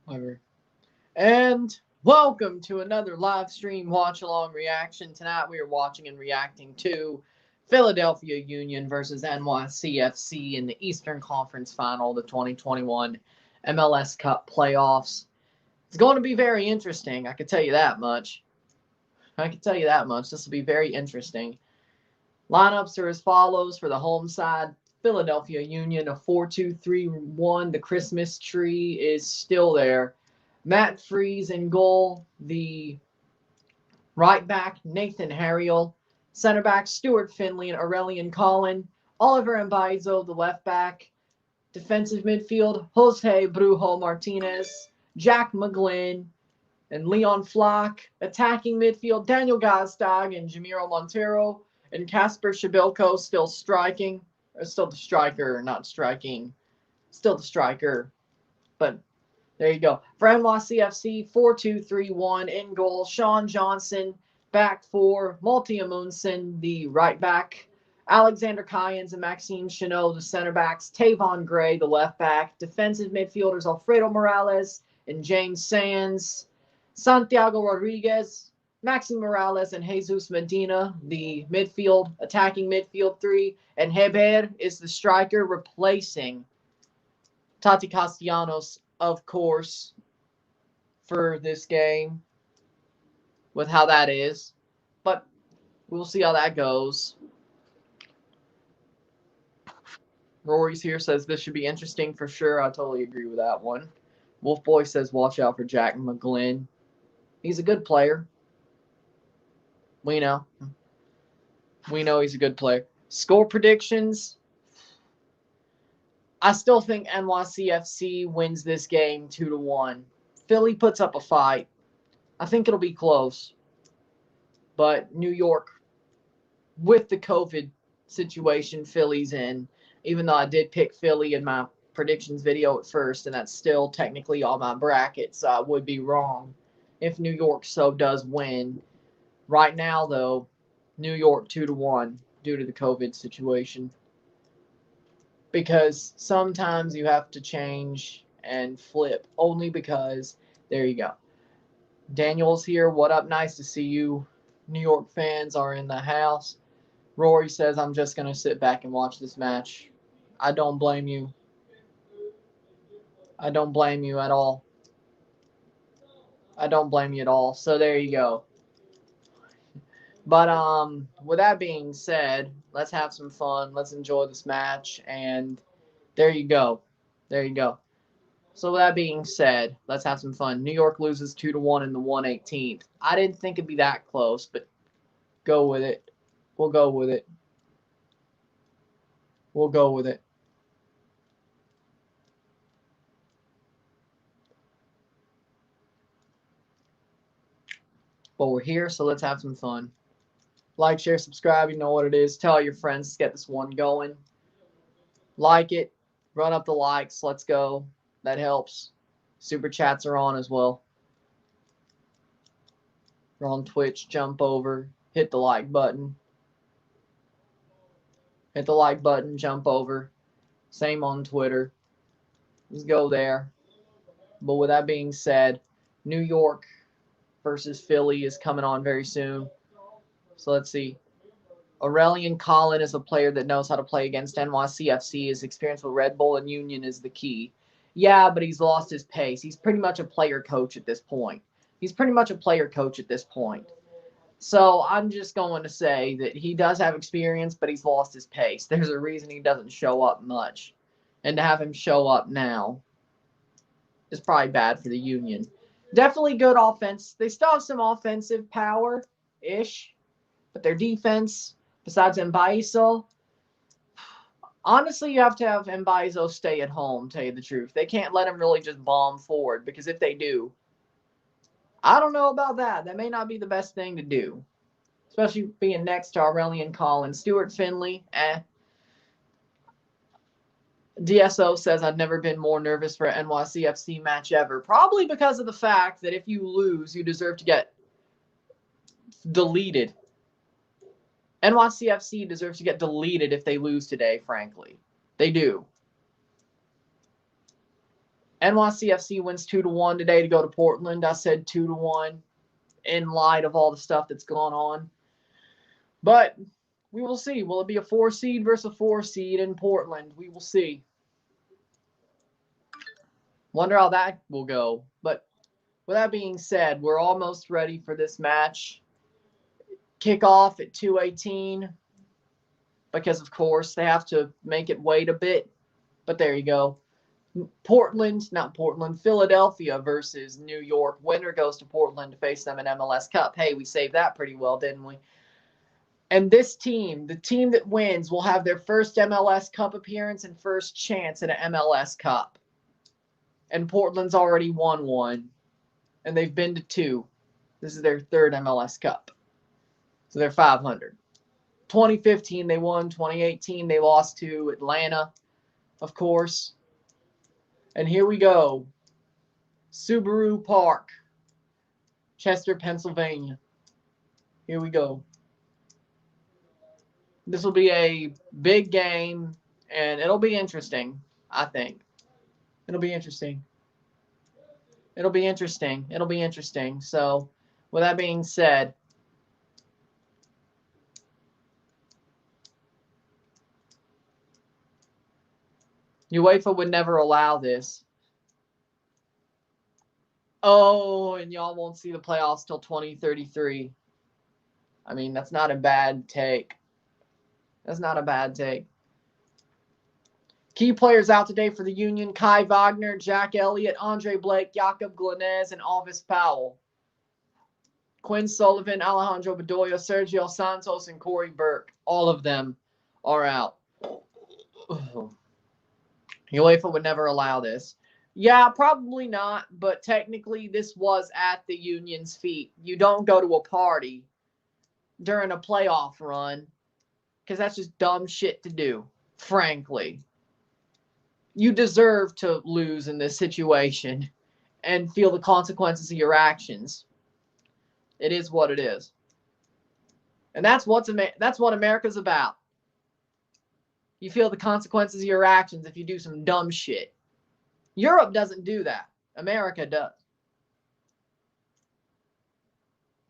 Whatever. And welcome to another live stream watch along reaction. Tonight we are watching and reacting to Philadelphia Union versus NYCFC in the Eastern Conference Final, the 2021 MLS Cup playoffs. It's going to be very interesting. I can tell you that much. This will be very interesting. Lineups are as follows for the home side. Philadelphia Union, a 4-2-3-1. The Christmas tree is still there. Matt Freese in goal. The right back, Nathan Harriel. Center back, Stuart Finley and Aurelian Collin. Oliver Mbaizo, the left back. Defensive midfield, Jose Brujo Martinez. Jack McGlynn and Leon Flock. Attacking midfield, Daniel Gazdag and Jamiro Montero. And Kasper Shabilko still striking. Still the striker, not striking. Still the striker. But there you go. For NYCFC, 4-2-3-1 in goal. Sean Johnson, back four. Multi Amundsen, the right back. Alexander Kyans and Maxime Chanot, the center backs. Tavon Gray, the left back. Defensive midfielders, Alfredo Morales and James Sands. Santiago Rodriguez, Maxi Morales, and Jesus Medina, the midfield, attacking midfield three. And Heber is the striker, replacing Tati Castellanos, of course, for this game, with how that is. But we'll see how that goes. Rory's here, says this should be interesting for sure. I totally agree with that one. Wolf Boy says watch out for Jack McGlynn. He's a good player. We know. We know he's a good player. Score predictions. I still think NYCFC wins this game 2-1. Philly puts up a fight. I think it'll be close. But New York, with the COVID situation Philly's in, even though I did pick Philly in my predictions video at first, and that's still technically on my brackets, I would be wrong if New York so does win. Right now, though, New York 2-1 due to the COVID situation. Because sometimes you have to change and flip, only because, there you go. Daniel's here. What up? Nice to see you. New York fans are in the house. Rory says, I'm just going to sit back and watch this match. I don't blame you. I don't blame you at all. I don't blame you at all. So there you go. But with that being said, let's have some fun. Let's enjoy this match. And there you go. There you go. So with that being said, let's have some fun. New York loses 2-1 in the 118th. I didn't think it'd be that close, but go with it. We'll go with it. We'll go with it. But we're here, so let's have some fun. Like, share, subscribe. You know what it is. Tell all your friends to get this one going. Like it. Run up the likes. Let's go. That helps. Super chats are on as well. You're on Twitch. Jump over. Hit the like button. Hit the like button. Jump over. Same on Twitter. Just go there. But with that being said, New York versus Philly is coming on very soon. So let's see. Aurelian Collin is a player that knows how to play against NYCFC. His experience with Red Bull and Union is the key. Yeah, but he's lost his pace. He's pretty much a player coach at this point. So I'm just going to say that he does have experience, but he's lost his pace. There's a reason he doesn't show up much. And to have him show up now is probably bad for the Union. Definitely good offense. They still have some offensive power-ish. But their defense, besides Mbaizo, honestly, you have to have Mbaizo stay at home, tell you the truth. They can't let him really just bomb forward, because if they do, I don't know about that. That may not be the best thing to do, especially being next to Aurelian Collin. Stuart Finley, DSO says, I've never been more nervous for an NYCFC match ever. Probably because of the fact that if you lose, you deserve to get deleted. NYCFC deserves to get deleted if they lose today, frankly. They do. NYCFC wins 2-1 today to go to Portland. I said 2-1 in light of all the stuff that's gone on. But we will see. Will it be a 4 seed versus a 4 seed in Portland? We will see. Wonder how that will go. But with that being said, we're almost ready for this match. Kickoff at 2:18 because, of course, they have to make it wait a bit. But there you go. Philadelphia versus New York. Winner goes to Portland to face them in MLS Cup. Hey, we saved that pretty well, didn't we? And this team, the team that wins, will have their first MLS Cup appearance and first chance at an MLS Cup. And Portland's already won one. And they've been to 2. This is their 3rd MLS Cup. So they're 500. 2015 they won. 2018 they lost to Atlanta, of course. And here we go. Subaru Park, Chester, Pennsylvania. Here we go. This will be a big game, and it'll be interesting, I think. It'll be interesting. It'll be interesting. It'll be interesting. So, with that being said, UEFA would never allow this. Oh, and y'all won't see the playoffs till 2033. I mean, that's not a bad take. That's not a bad take. Key players out today for the Union: Kai Wagner, Jack Elliott, Andre Blake, Jakob Glanez, and Alvis Powell. Quinn Sullivan, Alejandro Bedoya, Sergio Santos, and Corey Burke. All of them are out. UEFA would never allow this. Yeah, probably not, but technically this was at the Union's feet. You don't go to a party during a playoff run because that's just dumb shit to do, frankly. You deserve to lose in this situation and feel the consequences of your actions. It is what it is. And that's what America's about. You feel the consequences of your actions if you do some dumb shit. Europe doesn't do that. America does.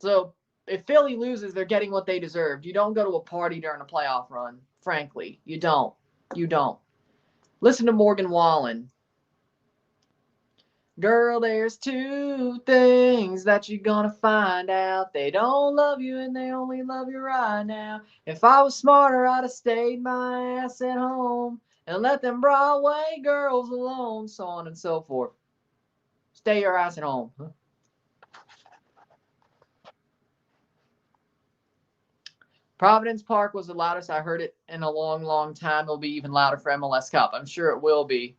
So if Philly loses, they're getting what they deserved. You don't go to a party during a playoff run. Frankly, you don't. You don't. Listen to Morgan Wallen. Girl, there's 2 things that you're gonna find out. They don't love you and they only love you right now. If I was smarter, I'd have stayed my ass at home and let them Broadway girls alone, so on and so forth. Stay your ass at home. Providence Park was the loudest. I heard it in a long, long time. It'll be even louder for MLS Cup. I'm sure it will be.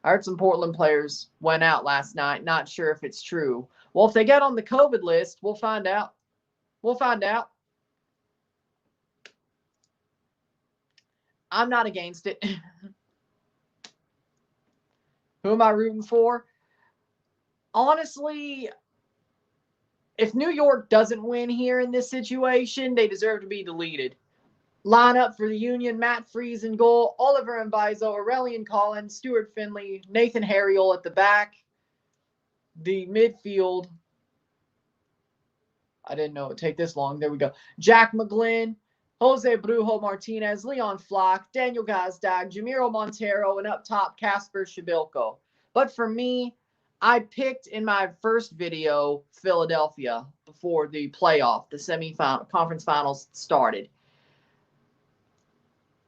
I heard some Portland players went out last night. Not sure if it's true. Well, if they get on the COVID list, we'll find out. We'll find out. I'm not against it. Who am I rooting for? Honestly, if New York doesn't win here in this situation, they deserve to be deleted. Lineup for the Union: Matt Freese in goal, Oliver Mbaizo, Aurelian Collins, Stuart Finley, Nathan Harriel at the back. The midfield, I didn't know it would take this long. There we go. Jack McGlynn, Jose Brujo Martinez, Leon Flock, Daniel Gazdag, Jamiro Montero, and up top, Casper Shabilko. But for me, I picked in my first video Philadelphia before the playoff, the semifinal, conference finals started.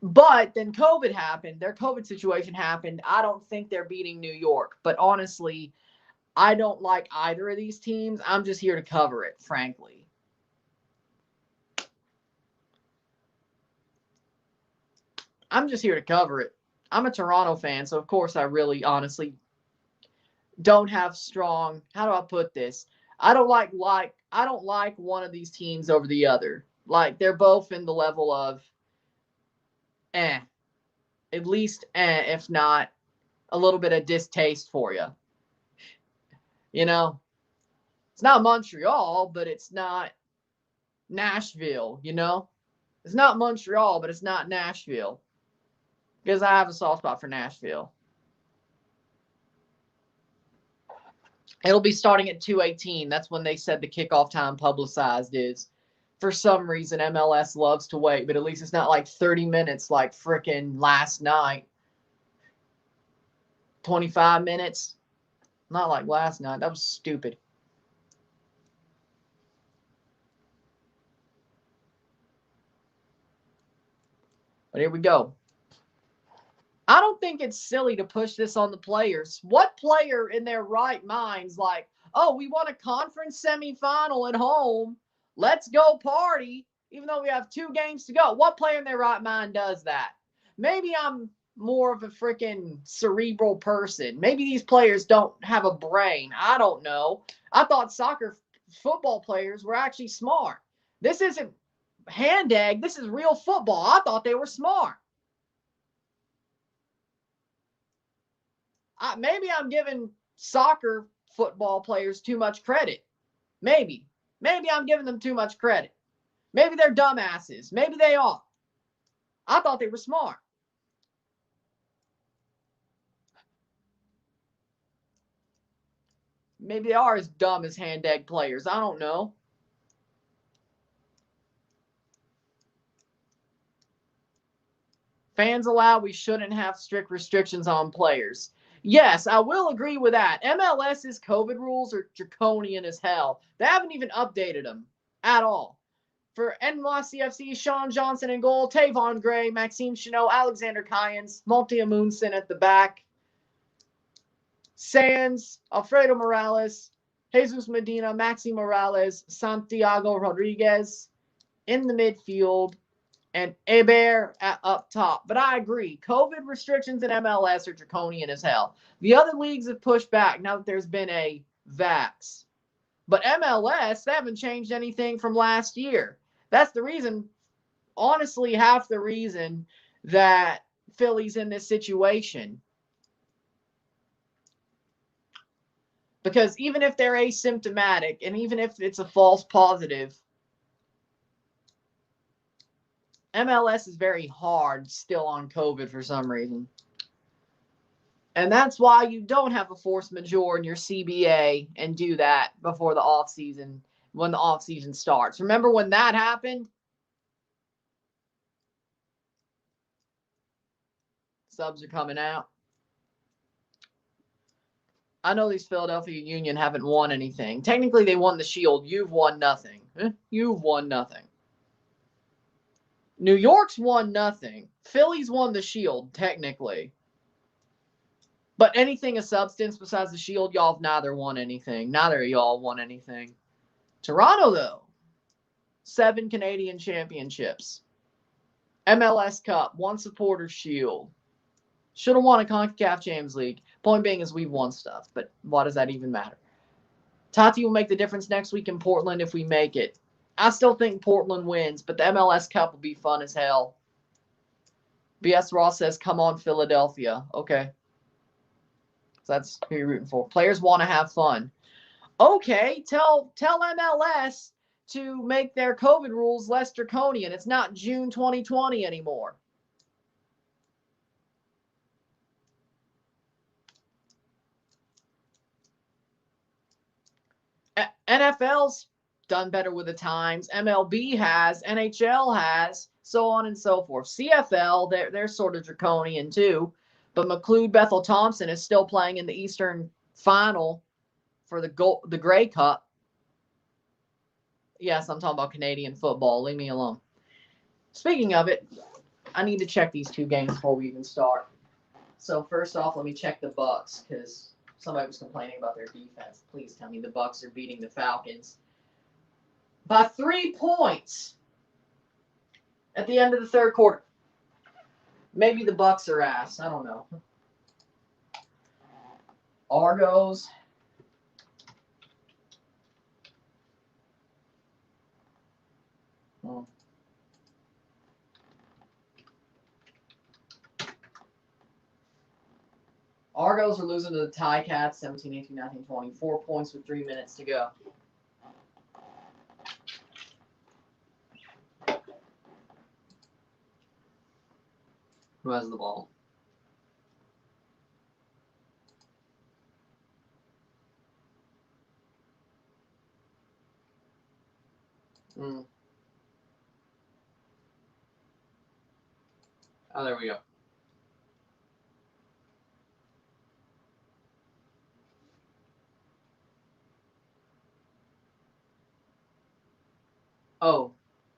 But then COVID happened. Their COVID situation happened. I don't think they're beating New York. But honestly, I don't like either of these teams. I'm just here to cover it, frankly. I'm just here to cover it. I'm a Toronto fan, so of course I really honestly don't have strong, how do I put this? I don't like one of these teams over the other. Like, they're both in the level of at least if not a little bit of distaste for you. You know, it's not Montreal, but it's not Nashville, you know? It's not Montreal, but it's not Nashville. Because I have a soft spot for Nashville. It'll be starting at 2:18. That's when they said the kickoff time publicized is. For some reason, MLS loves to wait, but at least it's not like 30 minutes like frickin' last night. 25 minutes. Not like last night. That was stupid. But here we go. I don't think it's silly to push this on the players. What player in their right mind's like, oh, we won a conference semifinal at home. Let's go party, even though we have 2 games to go. What player in their right mind does that? Maybe I'm more of a freaking cerebral person. Maybe these players don't have a brain. I don't know. I thought football players were actually smart. This isn't hand egg. This is real football. I thought they were smart. Maybe I'm giving soccer football players too much credit. Maybe. Maybe I'm giving them too much credit. Maybe they're dumbasses. Maybe they are. I thought they were smart. Maybe they are as dumb as hand egg players. I don't know. Fans allowed, we shouldn't have strict restrictions on players. Yes, I will agree with that. MLS's COVID rules are draconian as hell. They haven't even updated them at all. For NYCFC, Sean Johnson in goal, Tavon Gray, Maxime Chanot, Alexander Kynes, Monty Amundsen at the back, Sands, Alfredo Morales, Jesus Medina, Maxi Morales, Santiago Rodriguez in the midfield, and Hebert up top. But I agree, COVID restrictions in MLS are draconian as hell. The other leagues have pushed back now that there's been a vax. But MLS, they haven't changed anything from last year. That's the reason, honestly, half the reason that Philly's in this situation. Because even if they're asymptomatic and even if it's a false positive, MLS is very hard still on COVID for some reason. And that's why you don't have a force majeure in your CBA and do that before the offseason, when the offseason starts. Remember when that happened? Subs are coming out. I know these Philadelphia Union haven't won anything. Technically, they won the Shield. You've won nothing. You've won nothing. New York's won nothing. Philly's won the Shield, technically. But anything of substance besides the Shield, y'all have neither won anything. Neither of y'all won anything. Toronto, though, 7 Canadian championships. MLS Cup, 1 Supporters Shield. Should have won a CONCACAF Champions League. Point being is we've won stuff, but why does that even matter? Tati will make the difference next week in Portland if we make it. I still think Portland wins, but the MLS Cup will be fun as hell. BS Ross says, come on, Philadelphia. Okay. So that's who you're rooting for. Players want to have fun. Okay, tell MLS to make their COVID rules less draconian. It's not June 2020 anymore. NFL's done better with the times. MLB has, NHL has, so on and so forth. CFL, they're sort of draconian too. But McLeod Bethel Thompson is still playing in the Eastern Final for the Grey Cup. Yes, I'm talking about Canadian football. Leave me alone. Speaking of it, I need to check these 2 games before we even start. So first off, let me check the Bucks because somebody was complaining about their defense. Please tell me the Bucks are beating the Falcons by 3 points at the end of the third quarter. Maybe the Bucks are ass. I don't know. Argos. Oh. Argos are losing to the Ticats 17, 18, 19, 20. 4 points with 3 minutes to go. Who has the ball? Mm. Oh, there we go. Oh,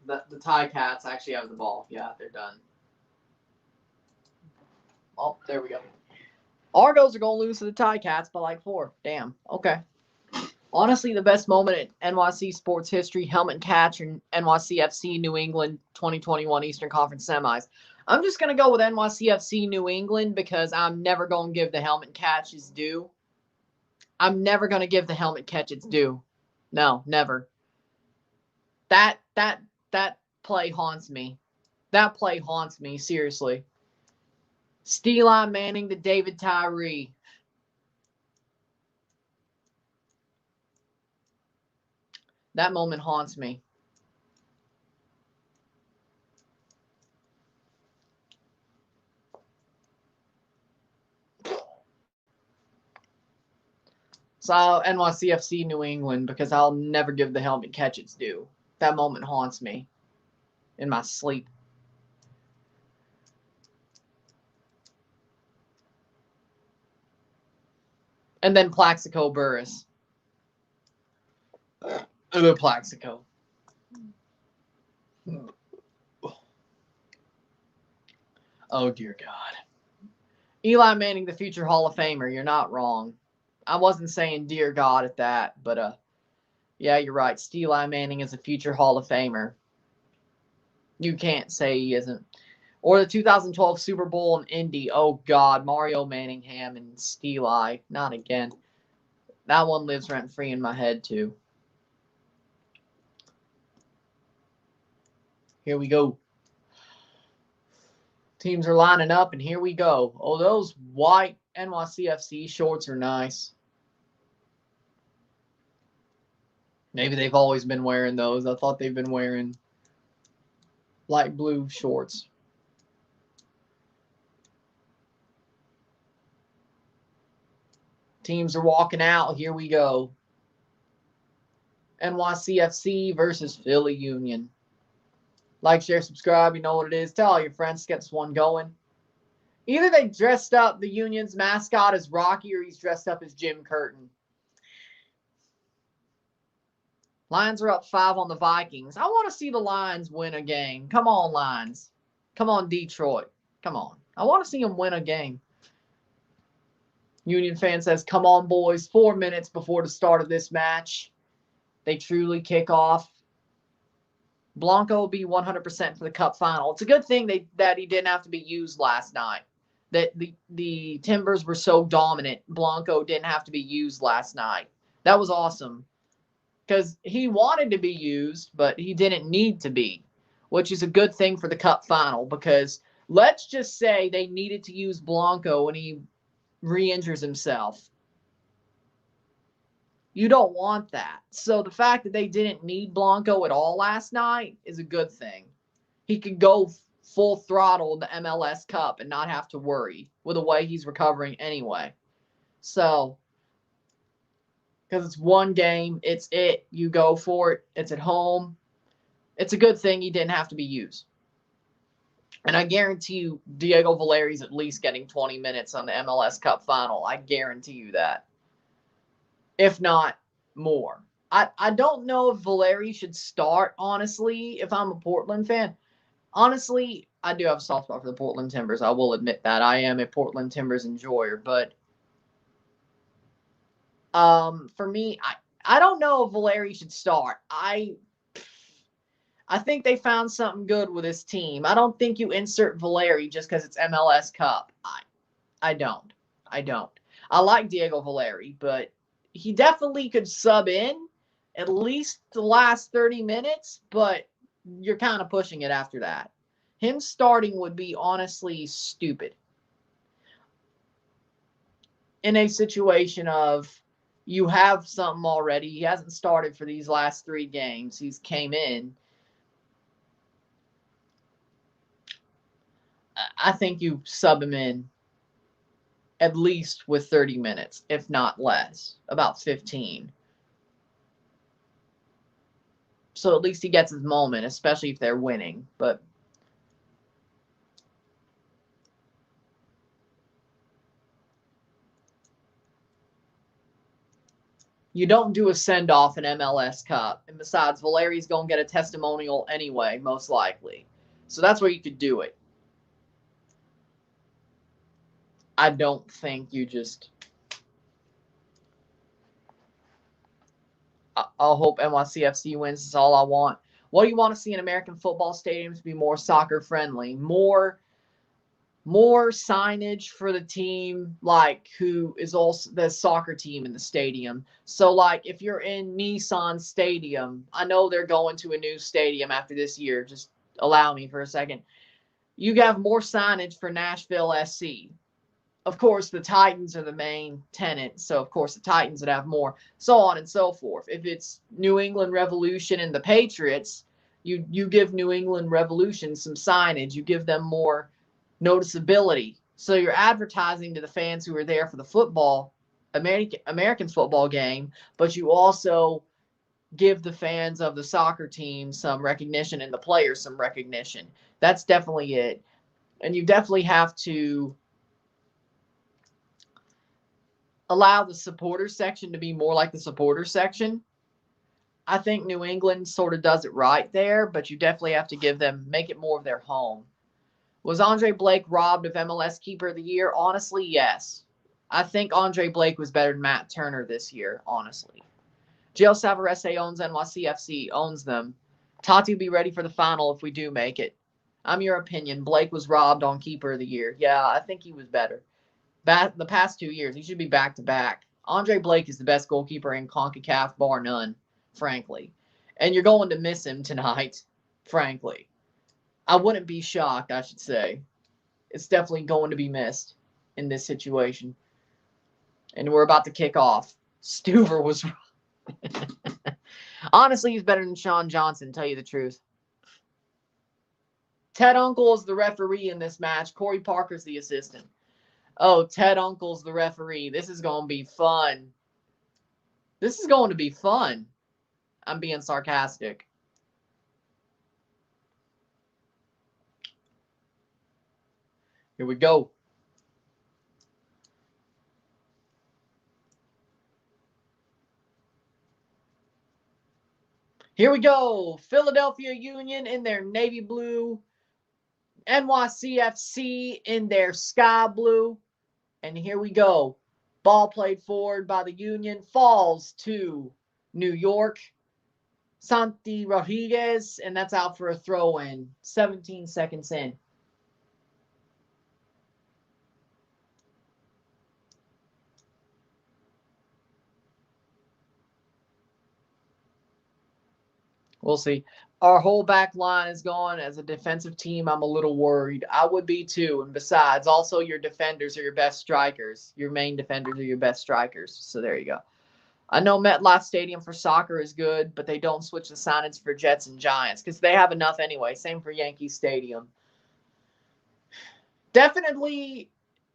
the Tie Cats actually have the ball. Yeah, they're done. Oh, there we go. Argos are going to lose to the Tie Cats by like 4. Damn. Okay. Honestly, the best moment in NYC sports history, helmet catch in NYCFC New England 2021 Eastern Conference Semis. I'm just going to go with NYCFC New England because I'm never going to give the helmet catch its due. I'm never going to give the helmet catch its due. No, never. That play haunts me. That play haunts me, seriously. Steeli Manning to David Tyree. That moment haunts me. So NYCFC New England because I'll never give the helmet catch its due. That moment haunts me in my sleep. And then Plaxico Burris. The Plaxico. Oh, dear God. Eli Manning, the future Hall of Famer. You're not wrong. I wasn't saying dear God at that, but yeah, you're right. Steeli Manning is a future Hall of Famer. You can't say he isn't. Or the 2012 Super Bowl in Indy. Oh, God. Mario Manningham and Steeli. Not again. That one lives rent-free in my head, too. Here we go. Teams are lining up, and here we go. Oh, those white NYCFC shorts are nice. Maybe they've always been wearing those. I thought they've been wearing light blue shorts. Teams are walking out. Here we go. NYCFC versus Philly Union. Like, share, subscribe. You know what it is. Tell all your friends to get this one going. Either they dressed up the Union's mascot as Rocky or he's dressed up as Jim Curtin. Lions are up 5 on the Vikings. I want to see the Lions win a game. Come on, Lions. Come on, Detroit. Come on. I want to see them win a game. Union fan says, come on, boys. 4 minutes before the start of this match. They truly kick off. Blanco will be 100% for the Cup final. It's a good thing that he didn't have to be used last night. That the Timbers were so dominant. Blanco didn't have to be used last night. That was awesome. Because he wanted to be used, but he didn't need to be, which is a good thing for the Cup final. Because let's just say they needed to use Blanco when he re-injures himself. You don't want that. So the fact that they didn't need Blanco at all last night is a good thing. He could go full throttle in the MLS Cup and not have to worry with the way he's recovering anyway. So, because it's one game, it's it. You go for it. It's at home. It's a good thing he didn't have to be used. And I guarantee you Diego Valeri's at least getting 20 minutes on the MLS Cup final. I guarantee you that. If not more. I don't know if Valeri should start, honestly, if I'm a Portland fan. Honestly, I do have a soft spot for the Portland Timbers. I will admit that. I am a Portland Timbers enjoyer. But for me, I don't know if Valeri should start. I think they found something good with this team. I don't think you insert Valeri just because it's MLS Cup. I don't. I like Diego Valeri, but he definitely could sub in at least the last 30 minutes, but you're kind of pushing it after that. Him starting would be honestly stupid. In a situation of you have something already, he hasn't started for these last 3 games. He's came in. I think you sub him in at least with 30 minutes, if not less, about 15. So at least he gets his moment, especially if they're winning. But you don't do a send-off in MLS Cup. And besides, Valeri's going to get a testimonial anyway, most likely. So that's where you could do it. I don't think you just... I'll hope NYCFC wins. That's all I want. What do you want to see in American football stadiums be more soccer-friendly? More signage for the team, like who is also the soccer team in the stadium. So like if you're in Nissan Stadium, I know they're going to a new stadium after this year. Just allow me for a second. You have more signage for Nashville SC. Of course, the Titans are the main tenant, so of course the Titans would have more, so on and so forth. If it's New England Revolution and the Patriots, you give New England Revolution some signage. You give them more noticeability. So you're advertising to the fans who are there for the football, American football game, but you also give the fans of the soccer team some recognition and the players some recognition. That's definitely it. And you definitely have to allow the supporter section to be more like the supporter section. I think New England sort of does it right there, but you definitely have to make it more of their home. Was Andre Blake robbed of MLS Keeper of the Year? Honestly, yes. I think Andre Blake was better than Matt Turner this year, honestly. Gio Savarese owns NYCFC, owns them. Tati will be ready for the final if we do make it. I'm your opinion. Blake was robbed on Keeper of the Year. Yeah, I think he was better. The past 2 years, he should be back-to-back. Andre Blake is the best goalkeeper in CONCACAF, bar none, frankly. And you're going to miss him tonight, frankly. I wouldn't be shocked, I should say. It's definitely going to be missed in this situation. And we're about to kick off. Stuver was... Honestly, he's better than Sean Johnson, tell you the truth. Ted Uncle is the referee in this match. Corey Parker's the assistant. Oh, Ted Uncle's the referee. This is going to be fun. This is going to be fun. I'm being sarcastic. Here we go. Here we go. Philadelphia Union in their navy blue. NYCFC in their sky blue. And here we go. Ball played forward by the Union. Falls to New York. Santi Rodriguez. And that's out for a throw-in. 17 seconds in. We'll see. Our whole back line is gone. As a defensive team, I'm a little worried. I would be too. And besides, also your defenders are your best strikers. Your main defenders are your best strikers. So there you go. I know MetLife Stadium for soccer is good, but they don't switch the signage for Jets and Giants because they have enough anyway. Same for Yankee Stadium. Definitely,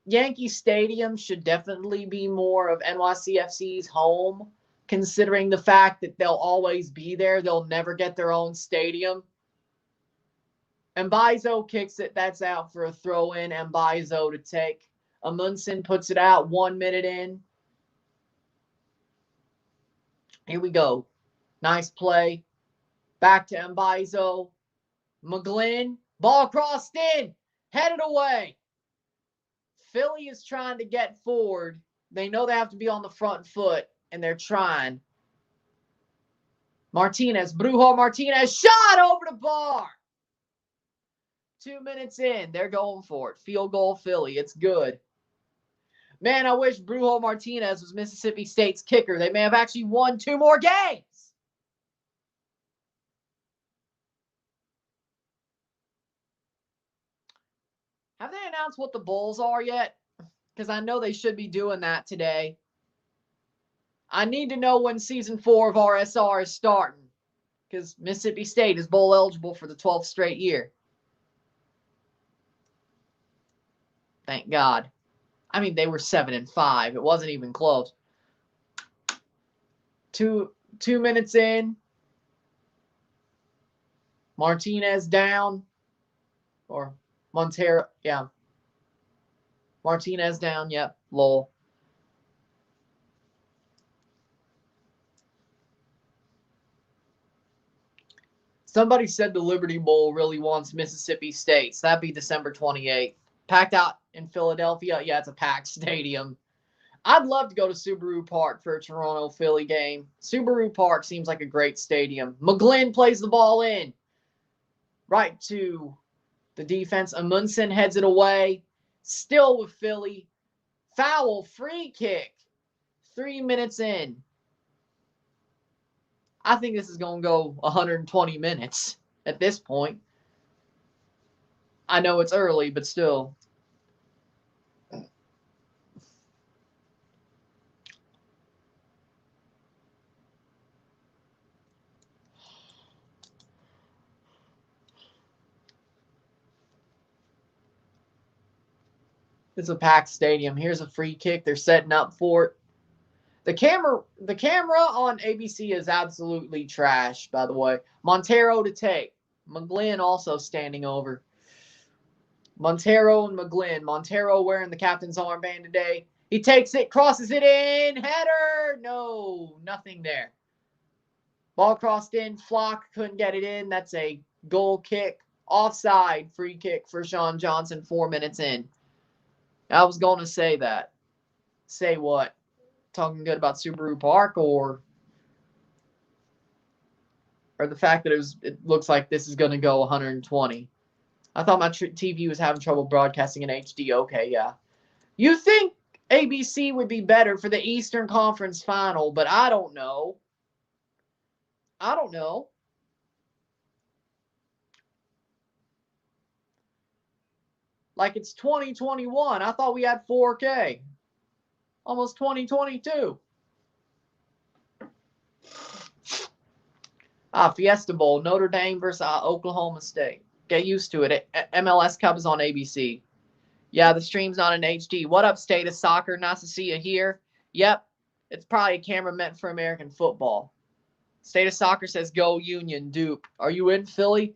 Yankee Stadium should definitely be more of NYCFC's home, considering the fact that they'll always be there. They'll never get their own stadium. Mbaizo kicks it. That's out for a throw-in. Mbaizo to take. Amundsen puts it out 1 minute in. Here we go. Nice play. Back to Mbaizo. McGlynn. Ball crossed in. Headed away. Philly is trying to get forward. They know they have to be on the front foot, and they're trying. Martinez. Brujo Martinez. Shot over the bar. 2 minutes in. They're going for it. Field goal Philly. It's good. Man, I wish Brujo Martinez was Mississippi State's kicker. They may have actually won 2 more games. Have they announced what the bowls are yet? Because I know they should be doing that today. I need to know when season 4 of RSR is starting. Because Mississippi State is bowl eligible for the 12th straight year. Thank God. I mean, they were 7-5. It wasn't even close. 2 minutes in. Martinez down. Or Montero. Yeah. Martinez down. Yep. Lowell. Somebody said the Liberty Bowl really wants Mississippi State. So that'd be December 28th. Packed out in Philadelphia. Yeah, it's a packed stadium. I'd love to go to Subaru Park for a Toronto-Philly game. Subaru Park seems like a great stadium. McGlynn plays the ball in. Right to the defense. Amundsen heads it away. Still with Philly. Foul, free kick. 3 minutes in. I think this is going to go 120 minutes at this point. I know it's early, but still. It's a packed stadium. Here's a free kick. They're setting up for it. The camera on ABC is absolutely trash, by the way. Montero to take. McGlynn also standing over. Montero and McGlynn. Montero wearing the captain's armband today. He takes it, crosses it in. Header! No, nothing there. Ball crossed in. Flock couldn't get it in. That's a goal kick. Offside. Free kick for Sean Johnson 4 minutes in. I was going to say that. Say what? Talking good about Subaru Park or the fact that it looks like this is going to go 120. I thought my TV was having trouble broadcasting in HD. Okay, yeah. You think ABC would be better for the Eastern Conference Final, but I don't know. I don't know. Like it's 2021. I thought we had 4K. Almost 2022. Fiesta Bowl. Notre Dame versus Oklahoma State. Get used to it. MLS Cup is on ABC. Yeah, the stream's not in HD. What up, State of Soccer? Nice to see you here. Yep. It's probably a camera meant for American football. State of Soccer says, go Union, Duke. Are you in, Philly?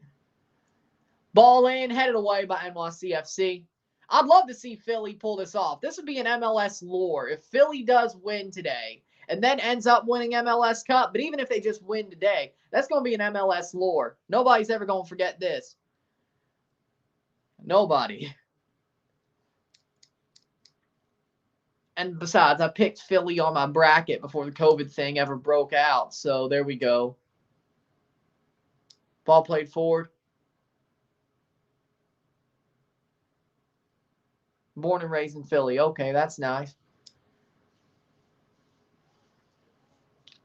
Ball in, headed away by NYCFC. I'd love to see Philly pull this off. This would be an MLS lore. If Philly does win today and then ends up winning MLS Cup, but even if they just win today, that's going to be an MLS lore. Nobody's ever going to forget this. Nobody. And besides, I picked Philly on my bracket before the COVID thing ever broke out. So there we go. Ball played forward. Born and raised in Philly. Okay, that's nice.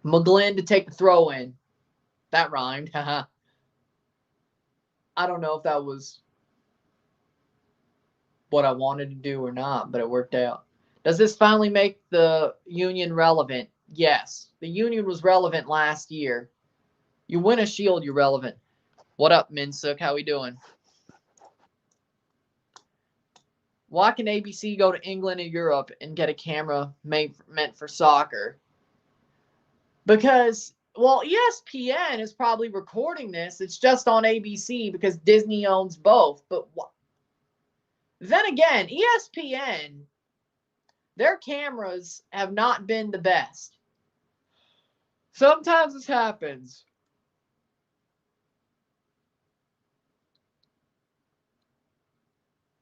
McGlynn to take the throw in. That rhymed. I don't know if that was what I wanted to do or not, but it worked out. Does this finally make the Union relevant? Yes. The Union was relevant last year. You win a shield, you're relevant. What up, Minsuk? How we doing? Why can ABC go to England and Europe and get a camera meant for soccer? Because, well, ESPN is probably recording this. It's just on ABC because Disney owns both. But then again, ESPN, their cameras have not been the best. Sometimes this happens.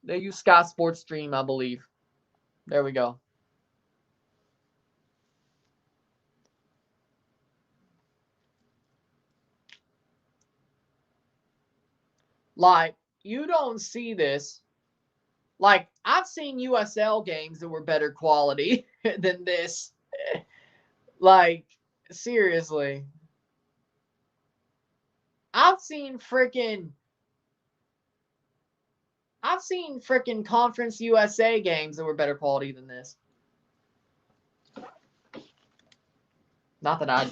They use Sky Sports Stream, I believe. There we go. Like, you don't see this. Like, I've seen USL games that were better quality than this. Like, seriously. I've seen freaking Conference USA games that were better quality than this. Not that I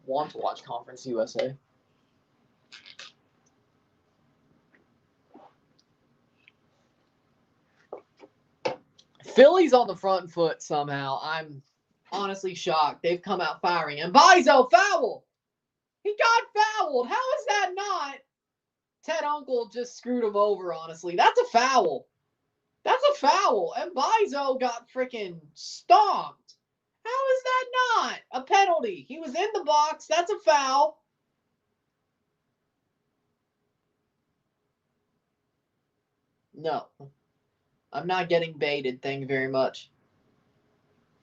want to watch Conference USA. Philly's on the front foot somehow. I'm honestly shocked. They've come out firing. And Bizo foul! He got fouled. How is that not? Ted Uncle just screwed him over, honestly. That's a foul. That's a foul. And Bizo got freaking stomped. How is that not a penalty? He was in the box. That's a foul. No. I'm not getting baited. Thank you very much.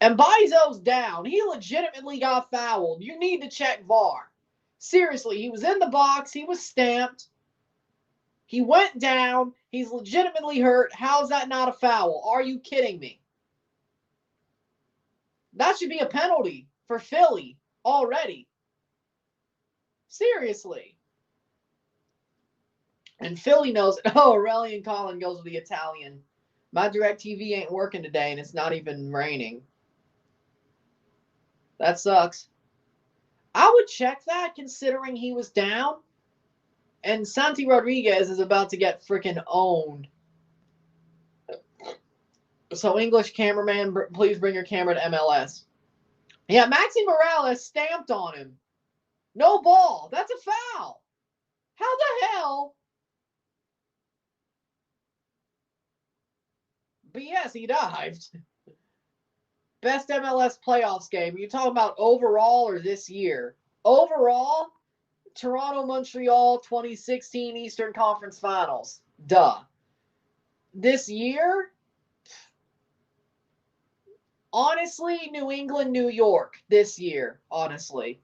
And Bizo's down. He legitimately got fouled. You need to check VAR. Seriously, he was in the box. He was stamped. He went down. He's legitimately hurt. How's that not a foul? Are you kidding me? That should be a penalty for Philly already. Seriously. And Philly knows, oh, Aurelian Collin goes with the Italian. My DirecTV ain't working today, and it's not even raining. That sucks. I would check that considering he was down. And Santi Rodriguez is about to get freaking owned. So, English cameraman, please bring your camera to MLS. Yeah, Maxi Morales stamped on him. No ball. That's a foul. How the hell? But yes, he dived. Best MLS playoffs game. Are you talking about overall or this year? Overall, Toronto-Montreal 2016 Eastern Conference Finals. Duh. This year, honestly, New England, New York this year, honestly.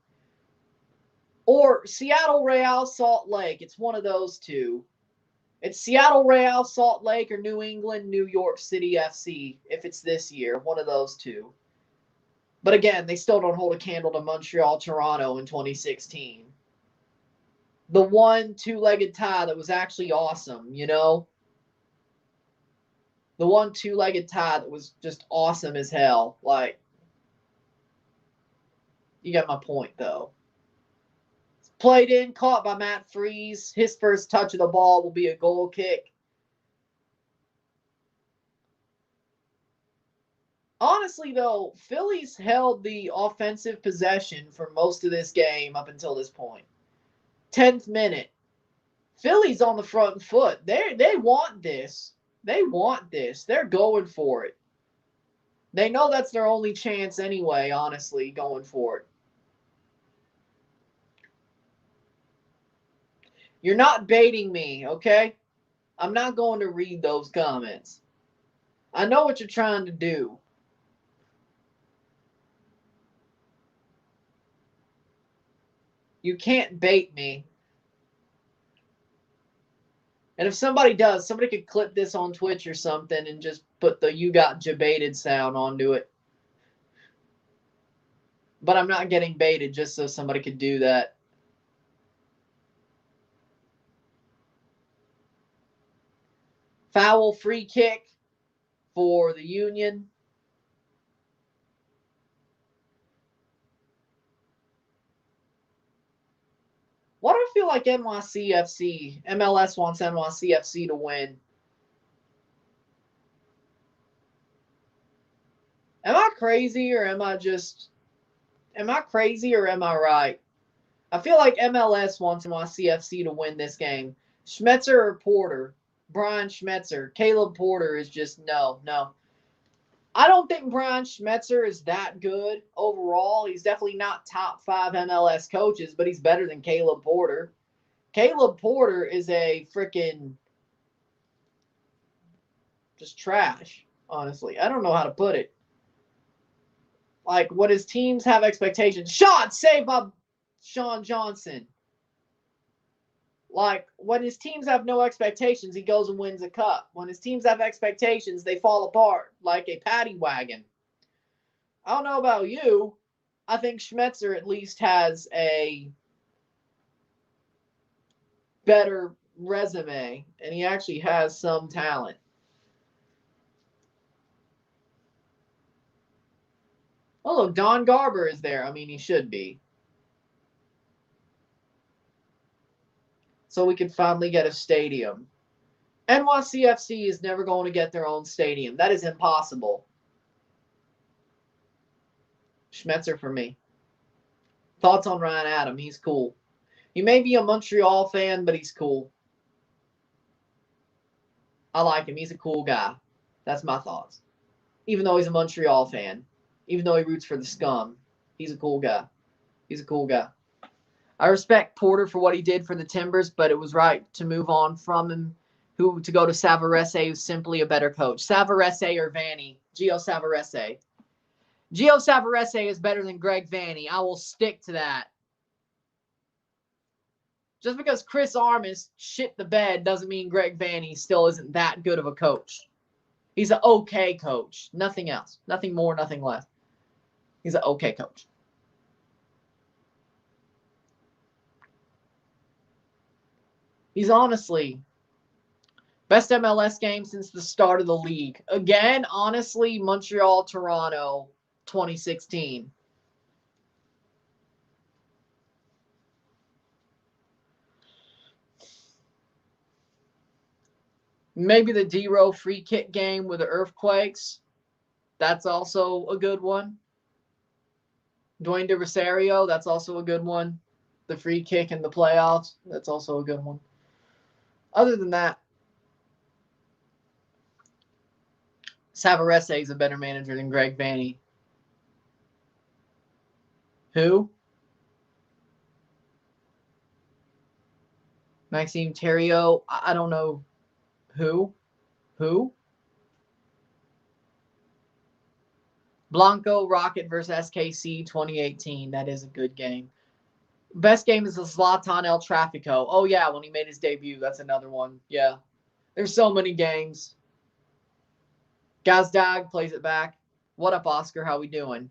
Or Seattle, Real, Salt Lake. It's one of those two. It's Seattle, Real, Salt Lake, or New England, New York City FC, if it's this year. One of those two. But again, they still don't hold a candle to Montreal, Toronto in 2016. The one two-legged tie that was actually awesome, you know? The one two-legged tie that was just awesome as hell. Like, you got my point, though. Played in, caught by Matt Freese. His first touch of the ball will be a goal kick. Honestly, though, Philly's held the offensive possession for most of this game up until this point. 10th minute. Philly's on the front foot. They want this. They want this. They're going for it. They know that's their only chance anyway, honestly, going for it. You're not baiting me, okay? I'm not going to read those comments. I know what you're trying to do. You can't bait me. And if somebody does, somebody could clip this on Twitch or something and just put the "you got jebaited" sound onto it. But I'm not getting baited just so somebody could do that. Foul free kick for the Union. Why do I feel like NYCFC, MLS wants NYCFC to win? Am I crazy or am I right? I feel like MLS wants NYCFC to win this game. Schmetzer or Porter? Brian Schmetzer. Caleb Porter is just no. I don't think Brian Schmetzer is that good overall. He's definitely not top 5 MLS coaches, but he's better than Caleb Porter. Caleb Porter is a freaking just trash, honestly. I don't know how to put it. Like, what his teams have expectations. Shot saved by Sean Johnson. Like, when his teams have no expectations, he goes and wins a cup. When his teams have expectations, they fall apart like a paddy wagon. I don't know about you. I think Schmetzer at least has a better resume, and he actually has some talent. Oh, look, Don Garber is there. I mean, he should be. So we can finally get a stadium. NYCFC is never going to get their own stadium. That is impossible. Schmetzer for me. Thoughts on Ryan Adam? He's cool. He may be a Montreal fan, but he's cool. I like him. He's a cool guy. That's my thoughts. Even though he's a Montreal fan, even though he roots for the scum, he's a cool guy. He's a cool guy. I respect Porter for what he did for the Timbers, but it was right to move on from him. To go to Savarese, who's simply a better coach. Savarese or Vanny? Gio Savarese. Gio Savarese is better than Greg Vanny. I will stick to that. Just because Chris Armas shit the bed doesn't mean Greg Vanny still isn't that good of a coach. He's an okay coach. Nothing else. Nothing more, nothing less. He's an okay coach. He's honestly best MLS game since the start of the league. Again, honestly, Montreal, Toronto, 2016. Maybe the D-Row free kick game with the Earthquakes. That's also a good one. Dwayne De Rosario, that's also a good one. The free kick in the playoffs, that's also a good one. Other than that, Savarese is a better manager than Greg Vanny. Who? Maxime Theriault. I don't know. Who? Blanco Rocket versus SKC 2018. That is a good game. Best game is the Zlatan El Trafico. Oh, yeah, when he made his debut. That's another one. Yeah. There's so many games. Gazdag plays it back. What up, Oscar? How we doing?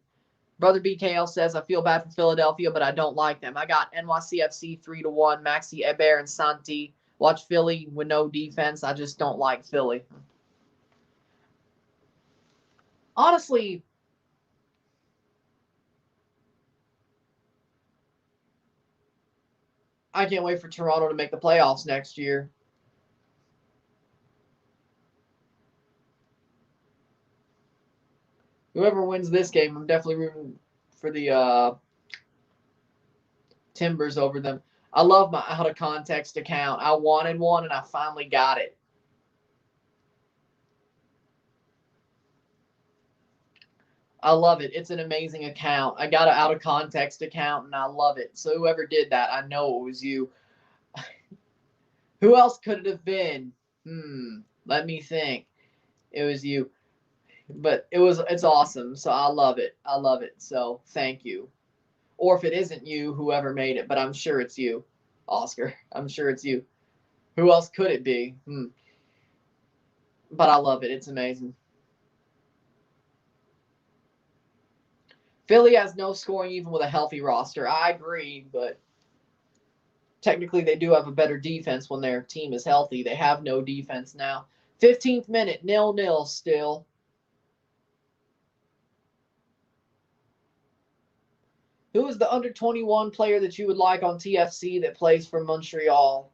Brother BKL says, I feel bad for Philadelphia, but I don't like them. I got NYCFC 3-1, Maxi Eber and Santi. Watch Philly with no defense. I just don't like Philly. Honestly, I can't wait for Toronto to make the playoffs next year. Whoever wins this game, I'm definitely rooting for the Timbers over them. I love my out of context account. I wanted one and I finally got it. I love it. It's an amazing account. I got an out of context account and I love it. So whoever did that, I know it was you. Who else could it have been? Let me think. It was you. But it's awesome. So I love it. I love it. So thank you. Or if it isn't you, whoever made it, but I'm sure it's you, Oscar. I'm sure it's you. Who else could it be? But I love it. It's amazing. Philly has no scoring even with a healthy roster. I agree, but technically they do have a better defense when their team is healthy. They have no defense now. 15th minute, 0-0 still. Who is the under 21 player that you would like on TFC that plays for Montreal?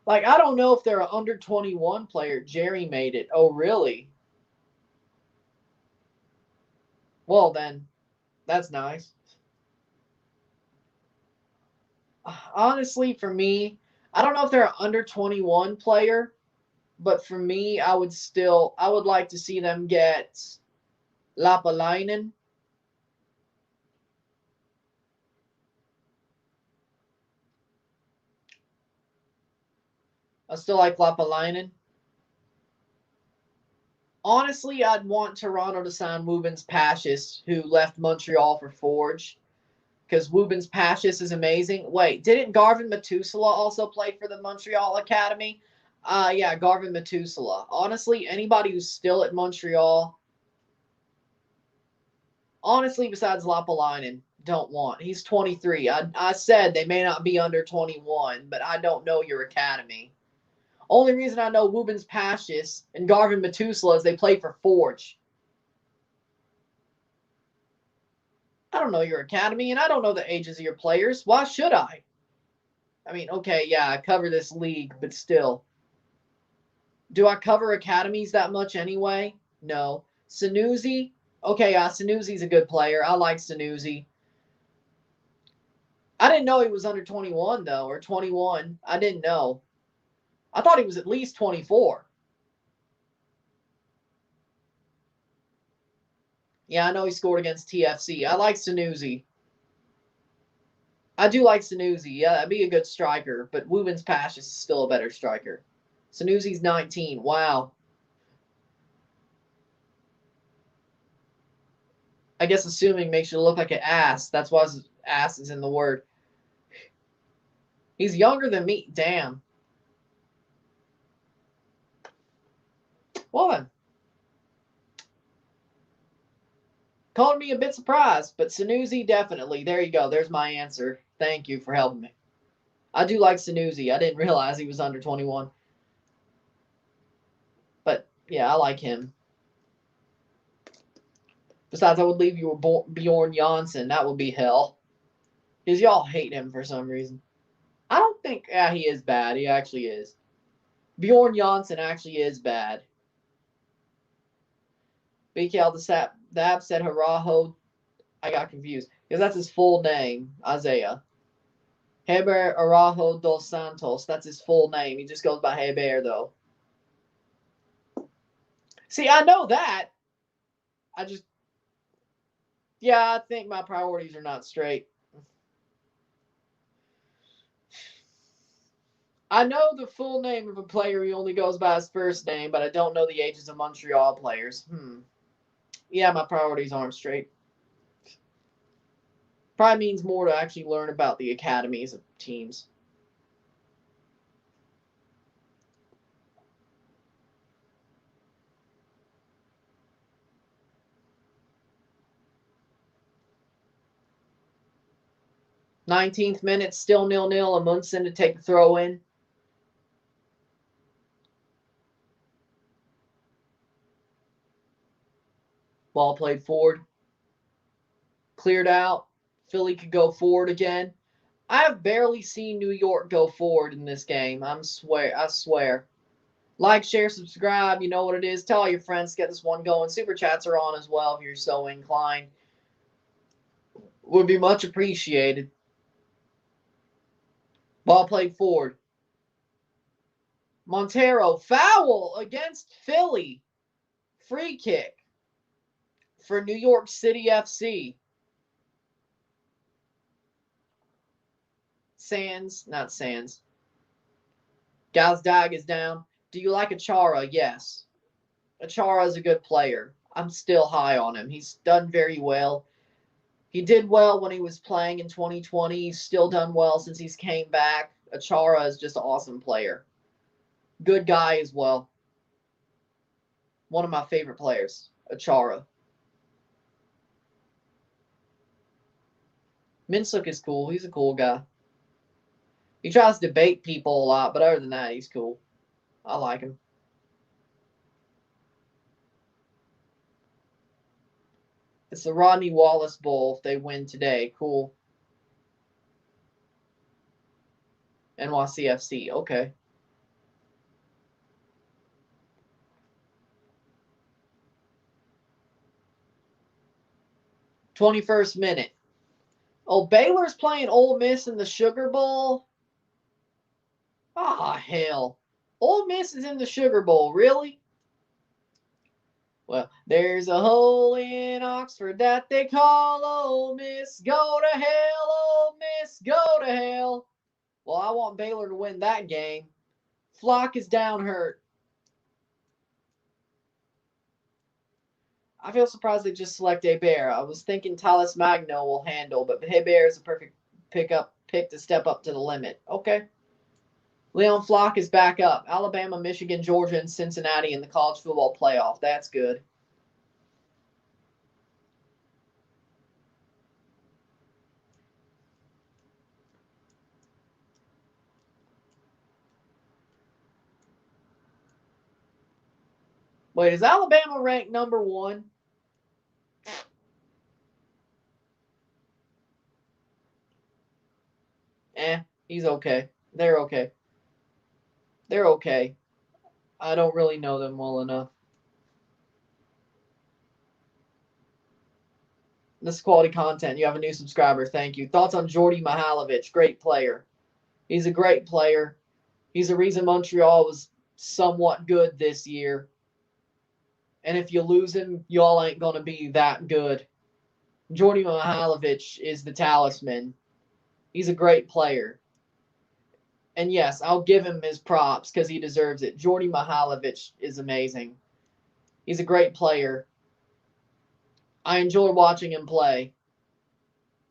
Like, I don't know if they're an under 21 player. Jerry made it. Oh, really? Well, then, that's nice. Honestly, for me, I don't know if they're an under 21 player, but for me, I would like to see them get Lapalainen. I still like Lapalainen. Honestly, I'd want Toronto to sign Woobens Pashis, who left Montreal for Forge, because Woobens Pashis is amazing. Wait, didn't Garvin Matusala also play for the Montreal Academy? Yeah, Garvin Matusala. Honestly, anybody who's still at Montreal, honestly, besides Lapalainen, don't want. He's 23. I said they may not be under 21, but I don't know your academy. Only reason I know Woobens Pashis and Garvin Matusala is they play for Forge. I don't know your academy, and I don't know the ages of your players. Why should I? I mean, okay, yeah, I cover this league, but still. Do I cover academies that much anyway? No. Sanusi? Okay, Sanusi's a good player. I like Sanusi. I didn't know he was under 21, though, or 21. I didn't know. I thought he was at least 24. Yeah, I know he scored against TFC. I like Sanusi. I do like Sanusi. Yeah, that'd be a good striker, but Woobens Pash is still a better striker. Sanusi's 19. Wow. I guess assuming makes you look like an ass. That's why his ass is in the word. He's younger than me. Damn. Well then. Called me a bit surprised, but Sanusi definitely. There you go. There's my answer. Thank you for helping me. I do like Sanusi. I didn't realize he was under 21. But yeah, I like him. Besides, I would leave you with Bjorn Janssen. That would be hell. Because y'all hate him for some reason. I don't think, yeah, he is bad. He actually is. Bjorn Janssen actually is bad. BKL the app said Harajo. I got confused. Because that's his full name, Isaiah. Heber Arajo dos Santos. That's his full name. He just goes by Heber, though. See, I know that. Yeah, I think my priorities are not straight. I know the full name of a player who only goes by his first name, but I don't know the ages of Montreal players. Yeah, my priorities aren't straight. Probably means more to actually learn about the academies of teams. '19th minute, still 0-0. Amundsen to take the throw in. Ball played forward. Cleared out. Philly could go forward again. I have barely seen New York go forward in this game. I swear. Like, share, subscribe. You know what it is. Tell all your friends. Get this one going. Super chats are on as well if you're so inclined. Would be much appreciated. Ball played forward. Montero, foul against Philly. Free kick for New York City FC. Not Sands. Gazdag is down. Do you like Achara? Yes. Achara is a good player. I'm still high on him. He's done very well. He did well when he was playing in 2020. He's still done well since he's came back. Achara is just an awesome player. Good guy as well. One of my favorite players, Achara. Minsuk is cool. He's a cool guy. He tries to debate people a lot, but other than that, he's cool. I like him. It's the Rodney Wallace Bowl if they win today. Cool. NYCFC. Okay. '21st minute. Oh, Baylor's playing Ole Miss in the Sugar Bowl. Ah, hell. Ole Miss is in the Sugar Bowl. Really? Well, there's a hole in Oxford that they call Ole Miss. Go to hell, Ole Miss. Go to hell. Well, I want Baylor to win that game. Flock is down hurt. I feel surprised they just select Hebert. I was thinking Talis Magno will handle, but Hebert is a perfect pick to step up to the limit. Okay. Leon Flock is back up. Alabama, Michigan, Georgia, and Cincinnati in the college football playoff. That's good. Wait, is Alabama ranked number 1? He's okay. They're okay. They're okay. I don't really know them well enough. This is quality content. You have a new subscriber. Thank you. Thoughts on Jordy Mihailovic? Great player. He's a great player. He's the reason Montreal was somewhat good this year. And if you lose him, y'all ain't going to be that good. Jordy Mihailovic is the talisman. He's a great player. And yes, I'll give him his props because he deserves it. Jordy Mihailovic is amazing. He's a great player. I enjoy watching him play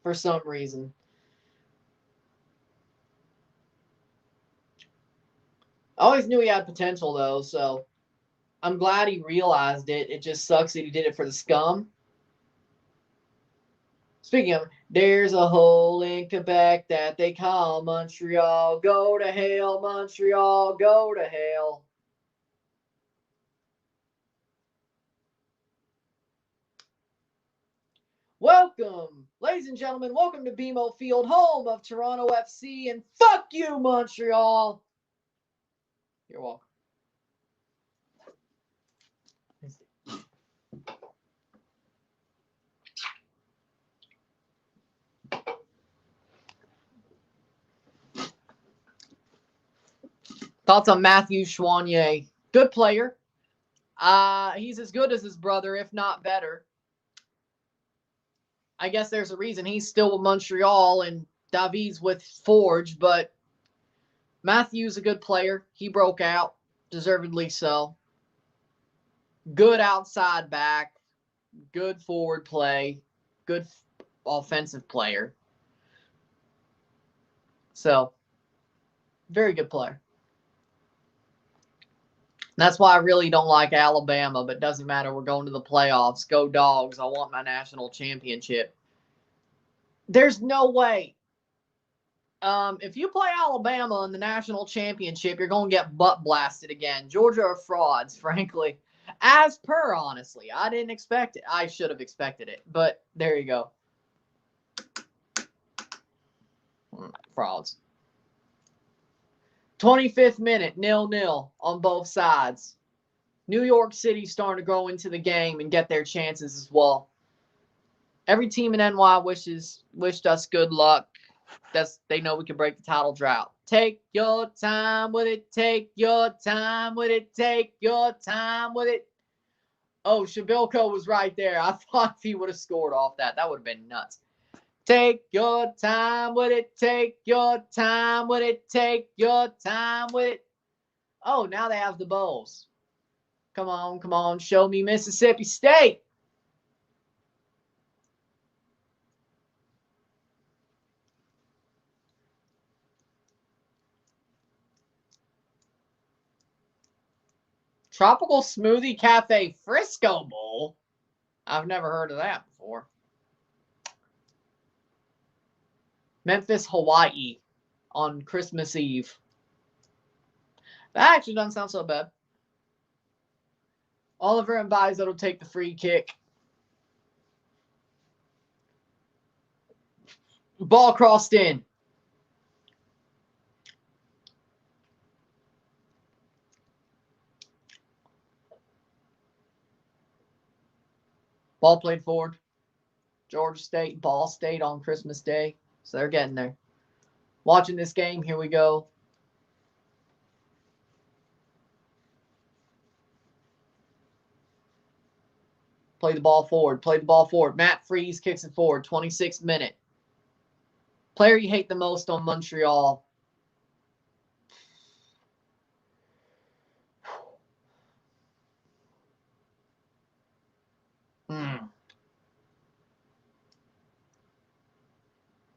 for some reason. I always knew he had potential, though, so I'm glad he realized it. It just sucks that he did it for the scum. Speaking of, there's a hole in Quebec that they call Montreal. Go to hell, Montreal, go to hell. Welcome, ladies and gentlemen, welcome to BMO Field, home of Toronto FC, and fuck you, Montreal. You're welcome. Thoughts on Matthew Chouanier? Good player. He's as good as his brother, if not better. I guess there's a reason he's still with Montreal and David's with Forge, but Matthew's a good player. He broke out, deservedly so. Good outside back, good forward play, good offensive player. So, very good player. That's why I really don't like Alabama, but it doesn't matter. We're going to the playoffs. Go Dogs. I want my national championship. There's no way. If you play Alabama in the national championship, you're going to get butt blasted again. Georgia are frauds, frankly. As per, honestly. I didn't expect it. I should have expected it. But there you go. Frauds. 25th minute, 0-0 on both sides. New York City starting to grow into the game and get their chances as well. Every team in NY wished us good luck. They know we can break the title drought. Take your time with it. Take your time with it. Take your time with it. Oh, Shabilko was right there. I thought if he would have scored off that, that would have been nuts. Take your time with it. Take your time with it. Take your time with it. Oh, now they have the Bulls. Come on, come on. Show me Mississippi State. Tropical Smoothie Cafe Frisco Bowl? I've never heard of that before. Memphis, Hawaii on Christmas Eve. That actually doesn't sound so bad. Oliver and Biza will take the free kick. Ball crossed in. Ball played forward. Georgia State, Ball State on Christmas Day. So they're getting there. Watching this game, here we go. Play the ball forward. Play the ball forward. Matt Freese kicks it forward. 26th minute. Player you hate the most on Montreal.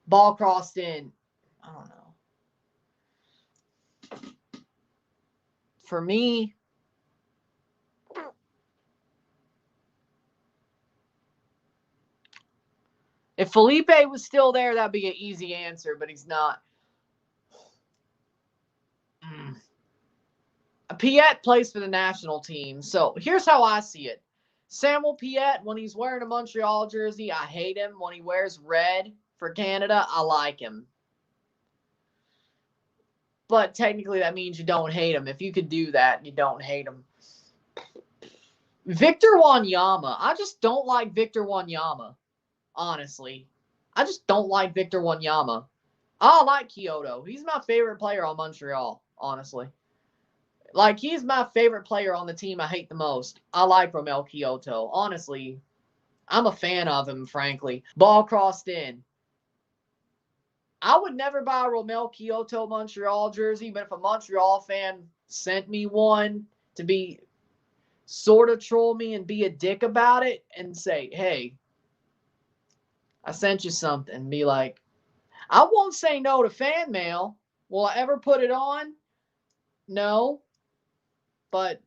Ball crossed in. I don't know. For me, if Felipe was still there, that'd be an easy answer, but he's not. Piette plays for the national team. So here's how I see it. Samuel Piette, when he's wearing a Montreal jersey, I hate him. When he wears red for Canada, I like him. But technically that means you don't hate him. If you could do that, you don't hate him. Victor Wanyama. I just don't like Victor Wanyama. honestly. I just don't like Victor Wanyama. I like Kyoto. He's my favorite player on Montreal, honestly. Like, he's my favorite player on the team I hate the most. I like Romel Kyoto. Honestly, I'm a fan of him, frankly. Ball crossed in. I would never buy a Romel Kyoto Montreal jersey, but if a Montreal fan sent me one to be sort of troll me and be a dick about it and say, hey, I sent you something, be like, I won't say no to fan mail. Will I ever put it on? No. But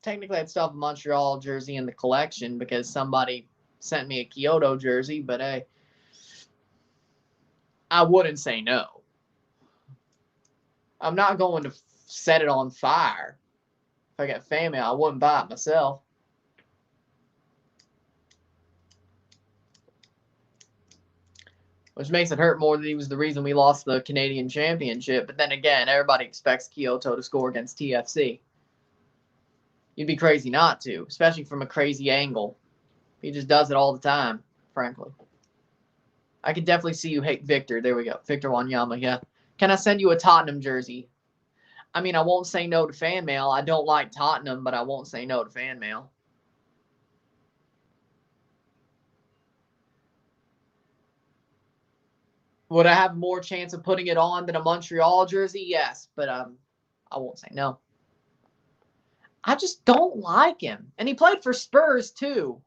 technically, I'd still have a Montreal jersey in the collection because somebody sent me a Kyoto jersey, but hey, I wouldn't say no. I'm not going to set it on fire. If I got fan mail, I wouldn't buy it myself. Which makes it hurt more that he was the reason we lost the Canadian Championship. But then again, everybody expects Kyoto to score against TFC. You'd be crazy not to, especially from a crazy angle. He just does it all the time, frankly. I could definitely see you hate Victor. There we go. Victor Wanyama, yeah. Can I send you a Tottenham jersey? I mean, I won't say no to fan mail. I don't like Tottenham, but I won't say no to fan mail. Would I have more chance of putting it on than a Montreal jersey? Yes, but I won't say no. I just don't like him. And he played for Spurs, too.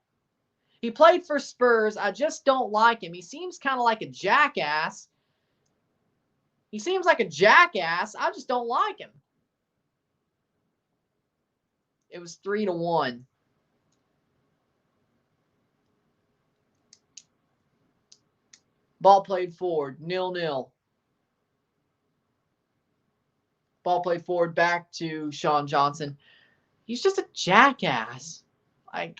He played for Spurs. I just don't like him. He seems kind of like a jackass. I just don't like him. It was 3-1. Ball played forward, 0-0. Ball played forward back to Sean Johnson. He's just a jackass. Like,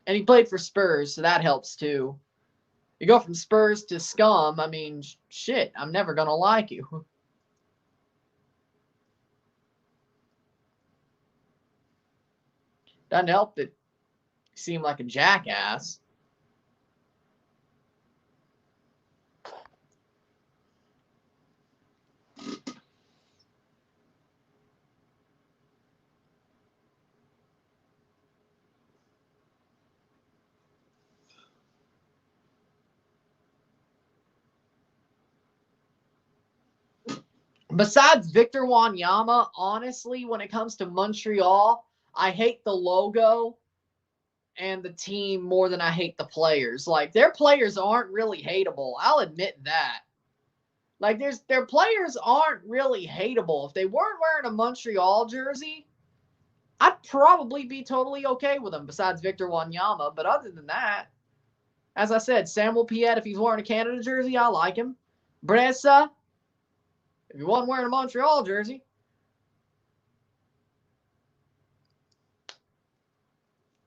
and he played for Spurs, so that helps too. You go from Spurs to scum, I mean, shit, I'm never going to like you. Doesn't help that you seem like a jackass. Besides Victor Wanyama, honestly, when it comes to Montreal, I hate the logo and the team more than I hate the players. Like, their players aren't really hateable. I'll admit that. Like, their players aren't really hateable. If they weren't wearing a Montreal jersey, I'd probably be totally okay with them besides Victor Wanyama. But other than that, as I said, Samuel Piet, if he's wearing a Canada jersey, I like him. Bressa, if he wasn't wearing a Montreal jersey.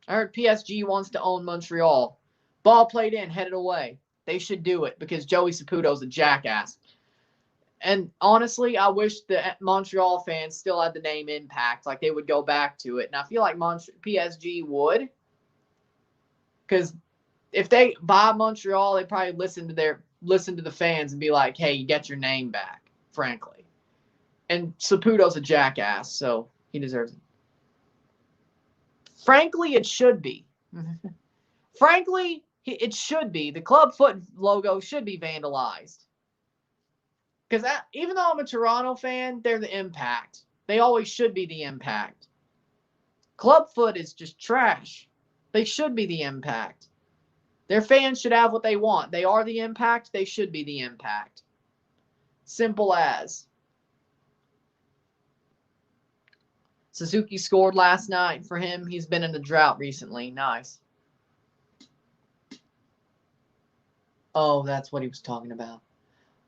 I heard PSG wants to own Montreal. Ball played in, headed away. They should do it because Joey Saputo's a jackass. And honestly, I wish the Montreal fans still had the name Impact. Like, they would go back to it. And I feel like PSG would. Because if they buy Montreal, they probably listen to the fans and be like, hey, you get your name back, frankly. And Saputo's a jackass, so he deserves it. Frankly, it should be. Frankly, it should be. The club foot logo should be vandalized. Because even though I'm a Toronto fan, they're the Impact. They always should be the Impact. Clubfoot is just trash. They should be the Impact. Their fans should have what they want. They are the Impact. They should be the Impact. Simple as. Suzuki scored last night for him. He's been in a drought recently. Nice. Oh, that's what he was talking about.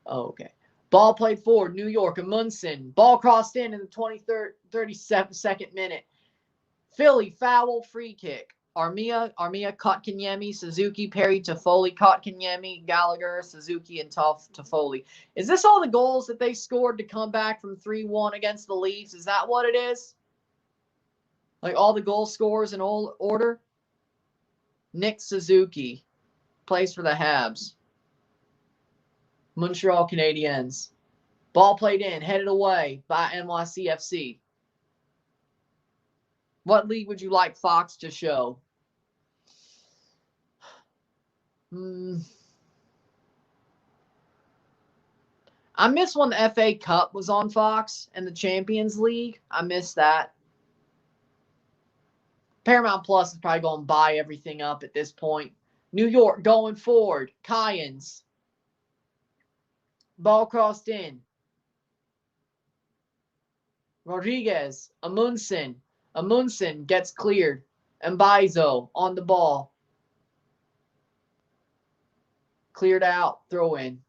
Oh, okay. Ball played forward, New York, Amundsen. Ball crossed in the 37nd minute. Philly foul, free kick. Armia, Kotkaniemi, Suzuki, Perry, Toffoli, Kotkaniemi, Gallagher, Suzuki, and Toffoli. Is this all the goals that they scored to come back from 3-1 against the Leafs? Is that what it is? Like all the goal scorers in order? Nick Suzuki plays for the Habs. Montreal Canadiens. Ball played in, headed away by NYCFC. What league would you like Fox to show? I miss when the FA Cup was on Fox and the Champions League. I miss that. Paramount Plus is probably going to buy everything up at this point. New York going forward. Kyans. Ball crossed in. Rodriguez. Amundsen. Amundsen gets cleared. Mbaizo on the ball. Cleared out. Throw in.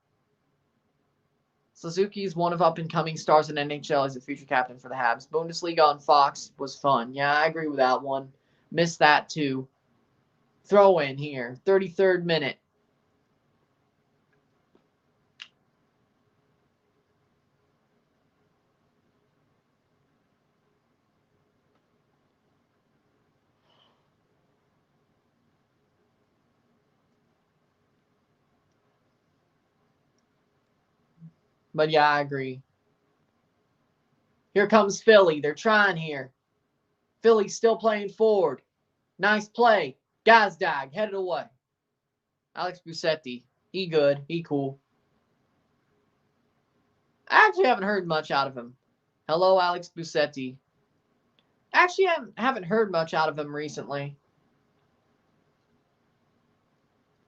Suzuki is one of up-and-coming stars in NHL as a future captain for the Habs. Bundesliga on Fox was fun. Yeah, I agree with that one. Missed that too. Throw in here. 33rd minute. But yeah, I agree. Here comes Philly. They're trying here. Philly's still playing forward. Nice play. Gazdag headed away. Alex Busetti. He good. He cool. I actually haven't heard much out of him. Hello, Alex Busetti. Actually, I haven't heard much out of him recently.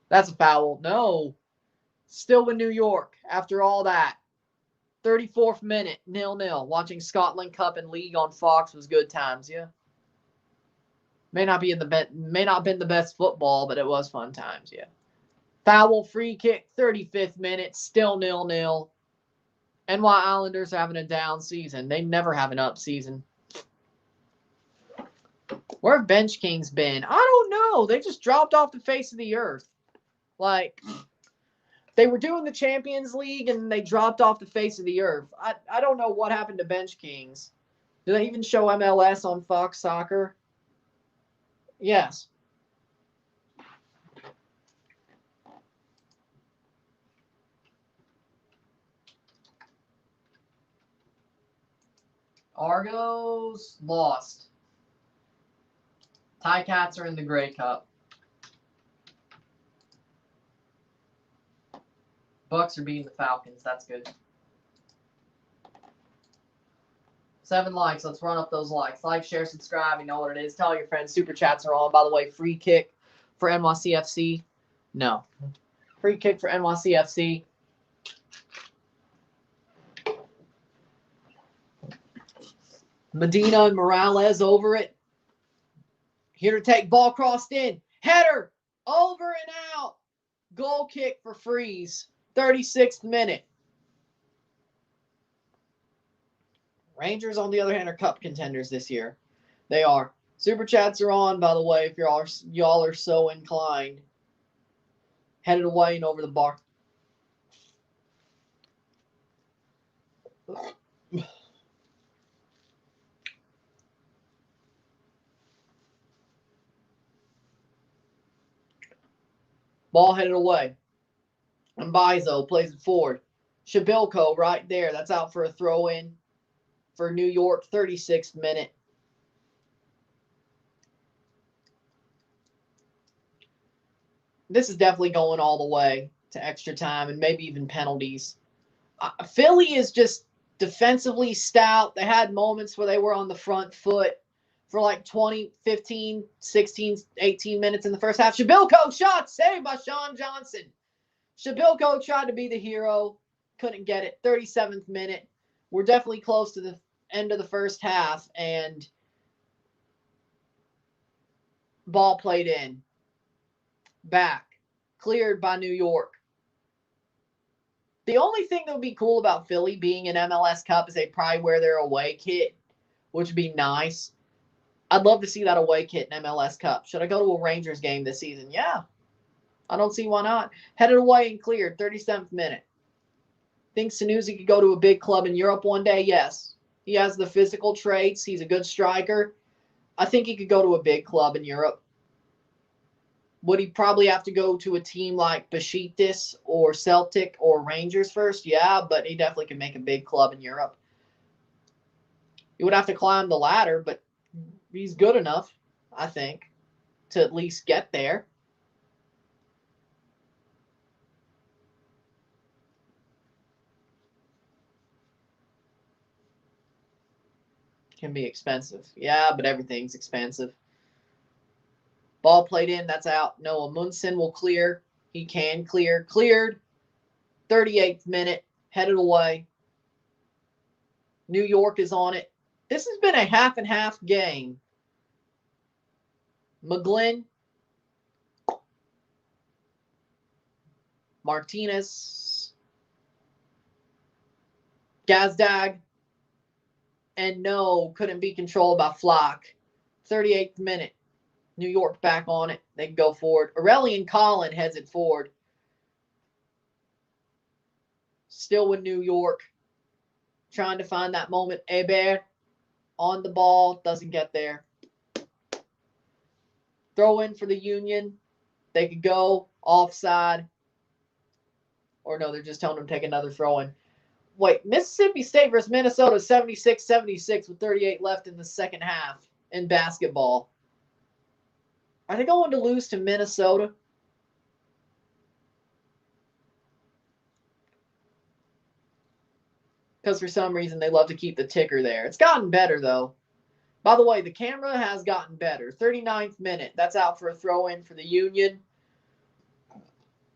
That's a foul. No. Still with New York after all that. 34th minute, 0-0. Watching Scotland Cup and League on Fox was good times, yeah. May not have been the best football, but it was fun times, yeah. Foul, free kick, 35th minute, still 0-0. NY Islanders are having a down season. They never have an up season. Where have Bench Kings been? I don't know. They just dropped off the face of the earth. Like, they were doing the Champions League and they dropped off the face of the earth. I don't know what happened to Bench Kings. Do they even show MLS on Fox Soccer? Yes. Argos lost. Ticats are in the Grey Cup. Bucks are beating the Falcons. That's good. 7 likes. Let's run up those likes. Like, share, subscribe. You know what it is. Tell your friends. Super chats are on. By the way, free kick for NYCFC. No. Free kick for NYCFC. Medina and Morales over it. Here to take. Ball crossed in. Header. Over and out. Goal kick for Freeze. 36th minute. Rangers, on the other hand, are cup contenders this year. They are. Super chats are on, by the way, if y'all are so inclined. Headed away and over the bar. Ball headed away. And Mbaizo plays it forward. Shabilko right there. That's out for a throw-in for New York, 36th minute. This is definitely going all the way to extra time and maybe even penalties. Philly is just defensively stout. They had moments where they were on the front foot for like 20, 15, 16, 18 minutes in the first half. Shabilko shot saved by Sean Johnson. Shabilko tried to be the hero. Couldn't get it. 37th minute. We're definitely close to the end of the first half. And ball played in. Back. Cleared by New York. The only thing that would be cool about Philly being an MLS Cup is they probably wear their away kit, which would be nice. I'd love to see that away kit in MLS Cup. Should I go to a Rangers game this season? Yeah. I don't see why not. Headed away and cleared, 37th minute. Think Sanusi could go to a big club in Europe one day? Yes. He has the physical traits. He's a good striker. I think he could go to a big club in Europe. Would he probably have to go to a team like Besiktas or Celtic or Rangers first? Yeah, but he definitely can make a big club in Europe. He would have to climb the ladder, but he's good enough, I think, to at least get there. Can be expensive. Yeah, but everything's expensive. Ball played in, that's out. Noah Munson will clear. He can clear. Cleared. 38th minute. Headed away. New York is on it. This has been a half and half game. McGlynn. Martinez. Gazdag. And no, couldn't be controlled by Flock. 38th minute. New York back on it. They can go forward. Aurelian Collin heads it forward. Still with New York. Trying to find that moment. Hebert on the ball. Doesn't get there. Throw in for the Union. They could go offside. Or no, they're just telling them to take another throw in. Wait, Mississippi State versus Minnesota 76-76 with 38 left in the second half in basketball. Are they going to lose to Minnesota? Because for some reason they love to keep the ticker there. It's gotten better, though. By the way, the camera has gotten better. 39th minute. That's out for a throw-in for the Union.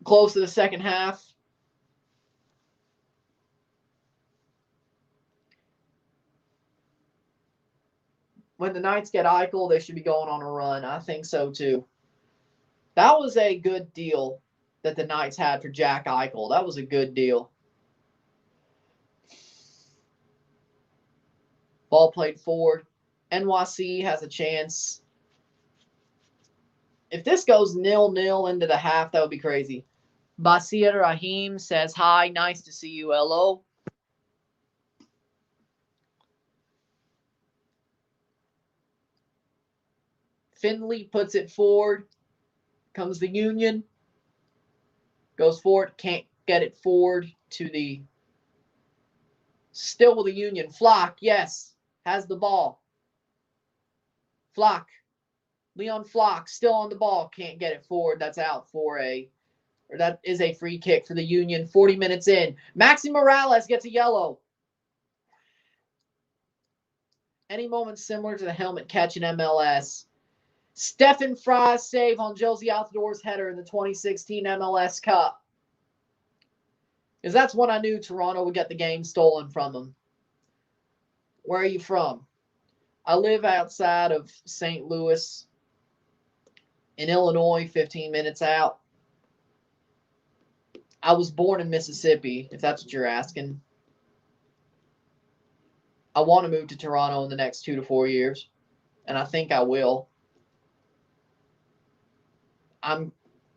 Close to the second half. When the Knights get Eichel, they should be going on a run. I think so, too. That was a good deal that the Knights had for Jack Eichel. That was a good deal. Ball played forward. NYC has a chance. If this goes 0-0 into the half, that would be crazy. Basir Rahim says, hi, nice to see you. Hello. Finley puts it forward. Comes the Union. Goes forward. Can't get it forward to the... Still with the Union. Flock, yes. Has the ball. Flock. Leon Flock still on the ball. Can't get it forward. That's out for a... Or that is a free kick for the Union. 40 minutes in. Maxi Morales gets a yellow. Any moment similar to the helmet catch in MLS. Stephen Fry's save on Josie Altidor's header in the 2016 MLS Cup. Because that's when I knew Toronto would get the game stolen from them. Where are you from? I live outside of St. Louis in Illinois, 15 minutes out. I was born in Mississippi, if that's what you're asking. I want to move to Toronto in the next 2 to 4 years, and I think I will.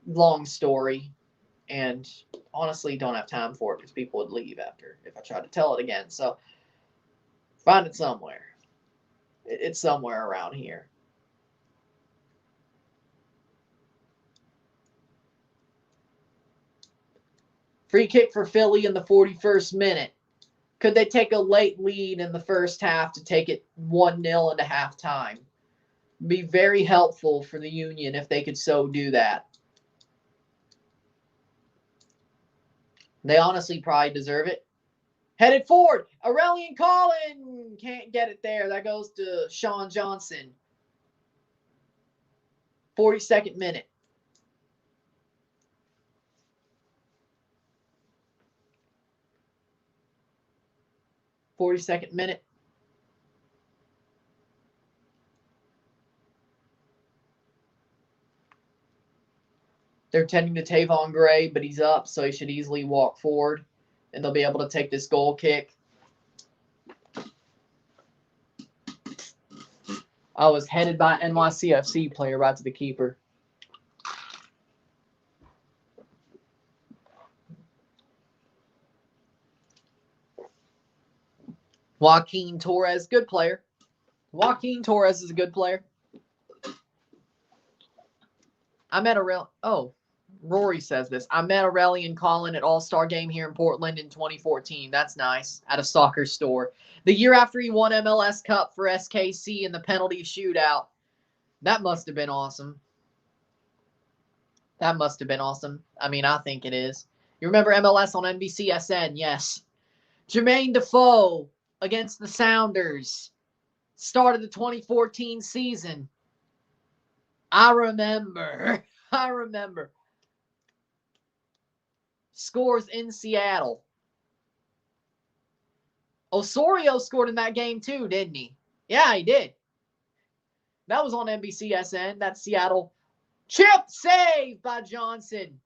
Long story, and honestly don't have time for it because people would leave after if I tried to tell it again. So find it somewhere. It's somewhere around here. Free kick for Philly in the 41st minute. Could they take a late lead in the first half to take it 1-0 into halftime? Be very helpful for the Union if they could so do that. They honestly probably deserve it. Headed forward. Aurelian Collin can't get it there. That goes to Sean Johnson. 42nd minute. They're tending to Tavon Gray, but he's up, so he should easily walk forward. And they'll be able to take this goal kick. I was headed by NYCFC player right to the keeper. Joaquin Torres, good player. Joaquin Torres is a good player. Rory says this. I met Aurelian Collin at All-Star Game here in Portland in 2014. That's nice. At a soccer store. The year after he won MLS Cup for SKC in the penalty shootout. That must have been awesome. That must have been awesome. I mean, I think it is. You remember MLS on NBCSN? Yes. Jermaine Defoe against the Sounders. Started the 2014 season. I remember. Scores in Seattle. Osorio scored in that game too, didn't he? Yeah, he did. That was on NBCSN. That Seattle chip save by Johnson.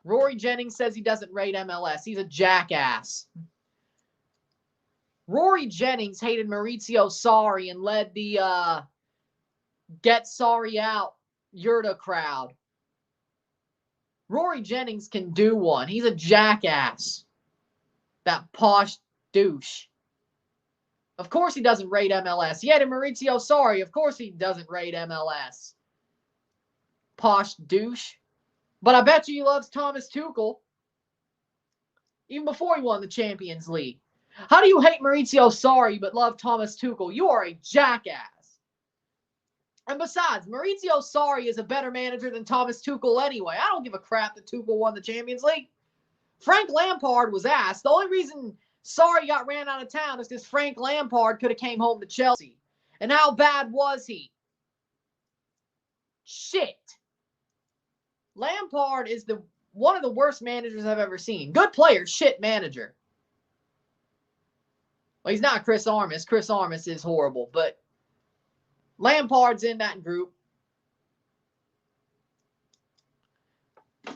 Rory Jennings says he doesn't rate MLS. He's a jackass. Rory Jennings hated Maurizio Sarri and led the Get Sarri Out Yurta crowd. Rory Jennings can do one. He's a jackass. That posh douche. Of course he doesn't rate MLS. He hated Maurizio Sarri. Of course he doesn't rate MLS. Posh douche. But I bet you he loves Thomas Tuchel. Even before he won the Champions League. How do you hate Maurizio Sarri but love Thomas Tuchel? You are a jackass. And besides, Maurizio Sarri is a better manager than Thomas Tuchel anyway. I don't give a crap that Tuchel won the Champions League. Frank Lampard was asked. The only reason Sarri got ran out of town is because Frank Lampard could have came home to Chelsea. And how bad was he? Shit. Lampard is one of the worst managers I've ever seen. Good player, shit manager. Well, he's not Chris Armas. Chris Armas is horrible, but Lampard's in that group.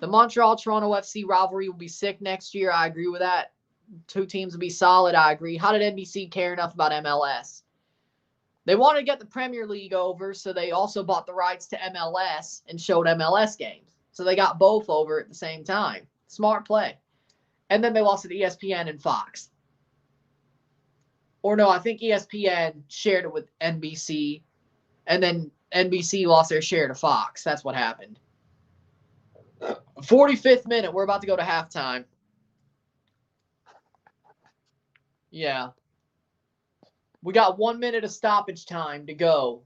The Montreal-Toronto FC rivalry will be sick next year. I agree with that. Two teams will be solid. I agree. How did NBC care enough about MLS? They wanted to get the Premier League over, so they also bought the rights to MLS and showed MLS games. So they got both over at the same time. Smart play. And then they lost to ESPN and Fox. Or no, I think ESPN shared it with NBC, and then NBC lost their share to Fox. That's what happened. 45th minute. We're about to go to halftime. Yeah. We got 1 minute of stoppage time to go.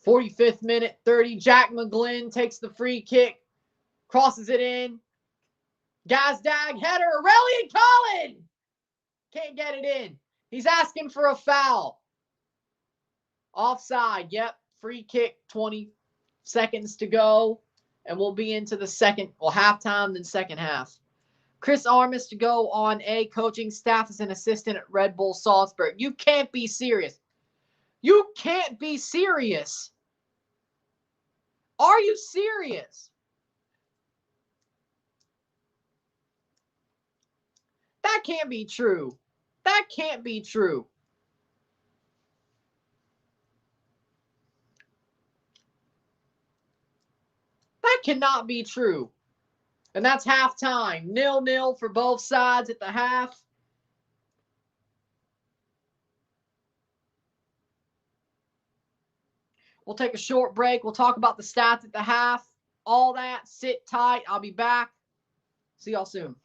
'45th minute, 30. Jack McGlynn takes the free kick, crosses it in. Gazdag header. Aurelian Collin can't get it in. He's asking for a foul. Offside. Yep. Free kick. 20 seconds to go, and we'll be into the halftime, then second half. Chris Armas to go on a coaching staff as an assistant at Red Bull Salzburg. You can't be serious. You can't be serious. Are you serious? That can't be true. That can't be true. That cannot be true. And that's halftime. 0-0 for both sides at the half. We'll take a short break. We'll talk about the stats at the half. All that. Sit tight. I'll be back. See y'all soon.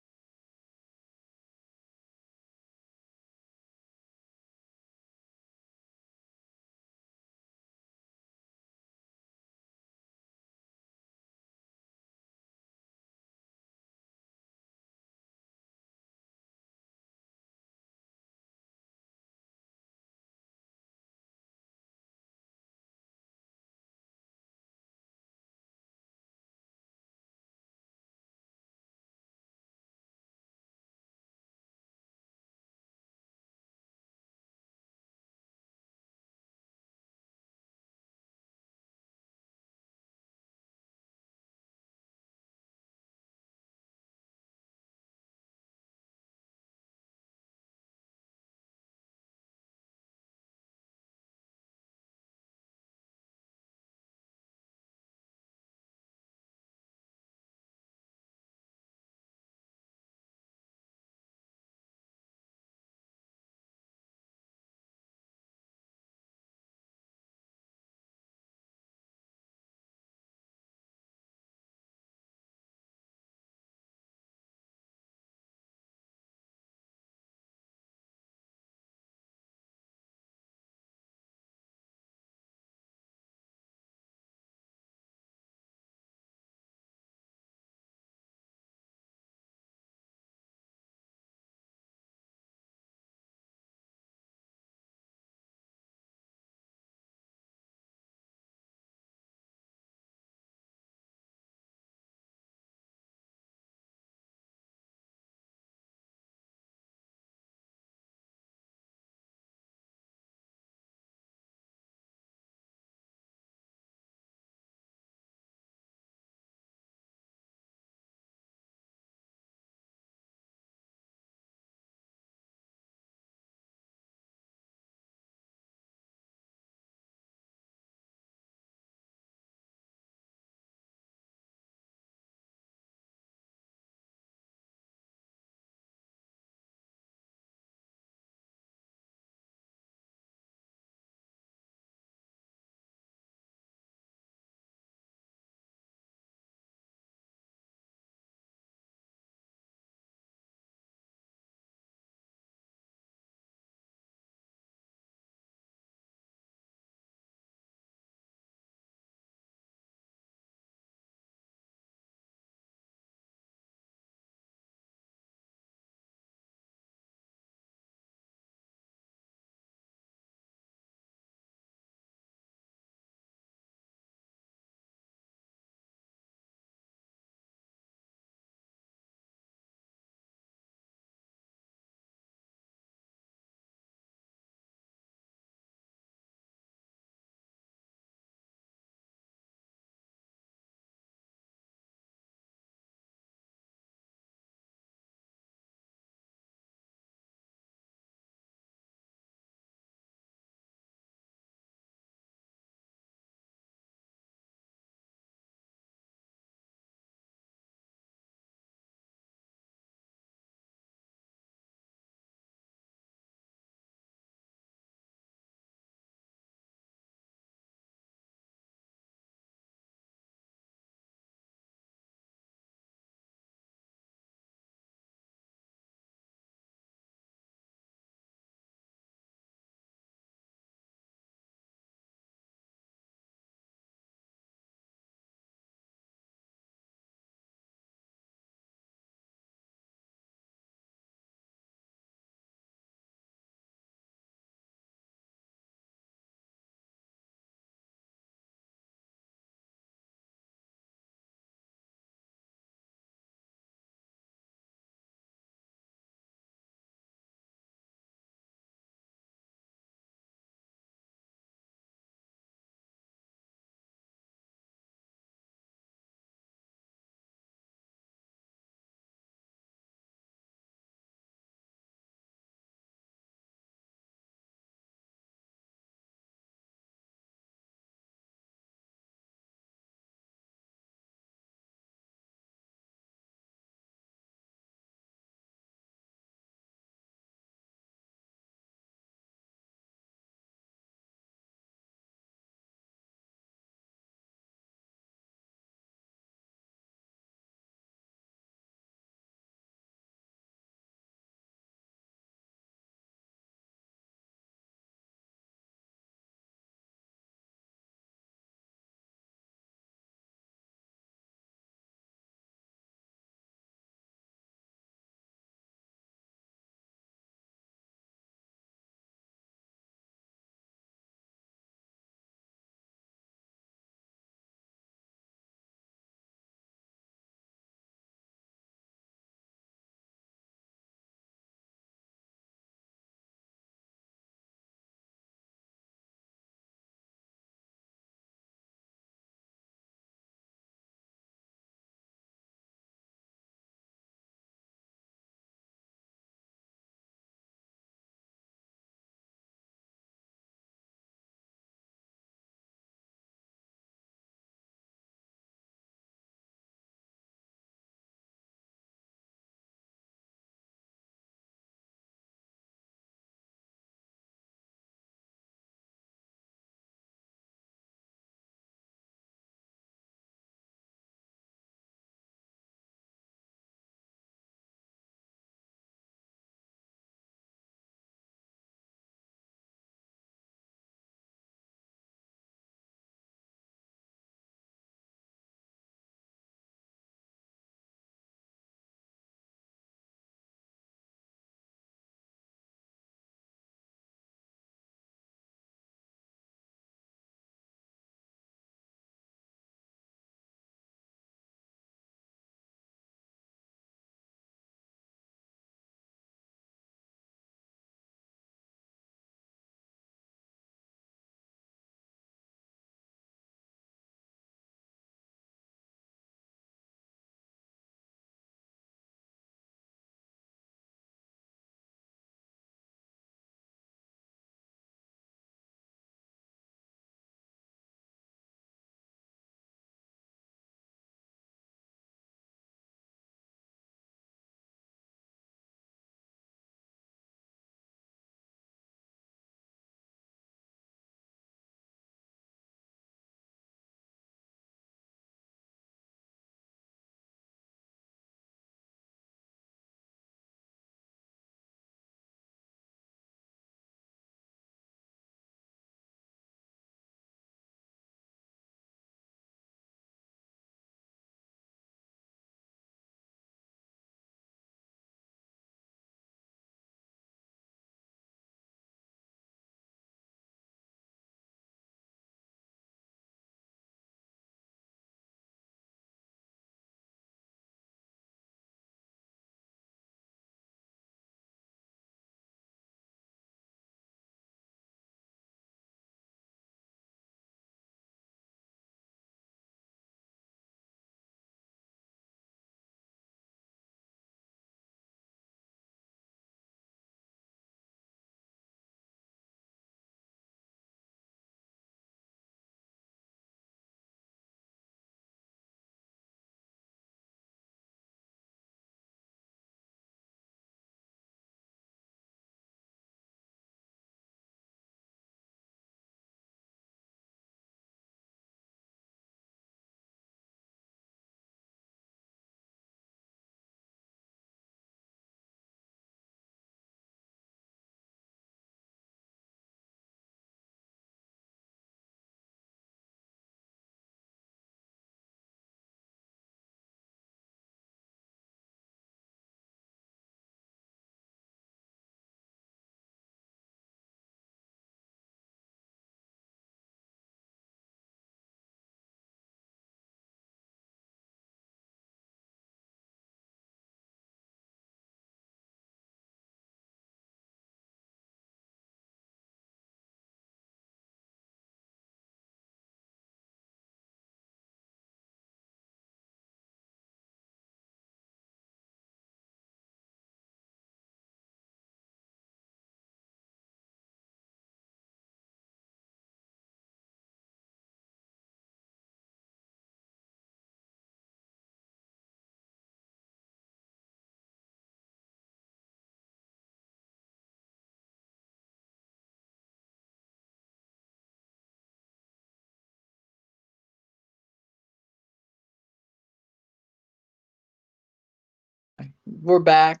we're back.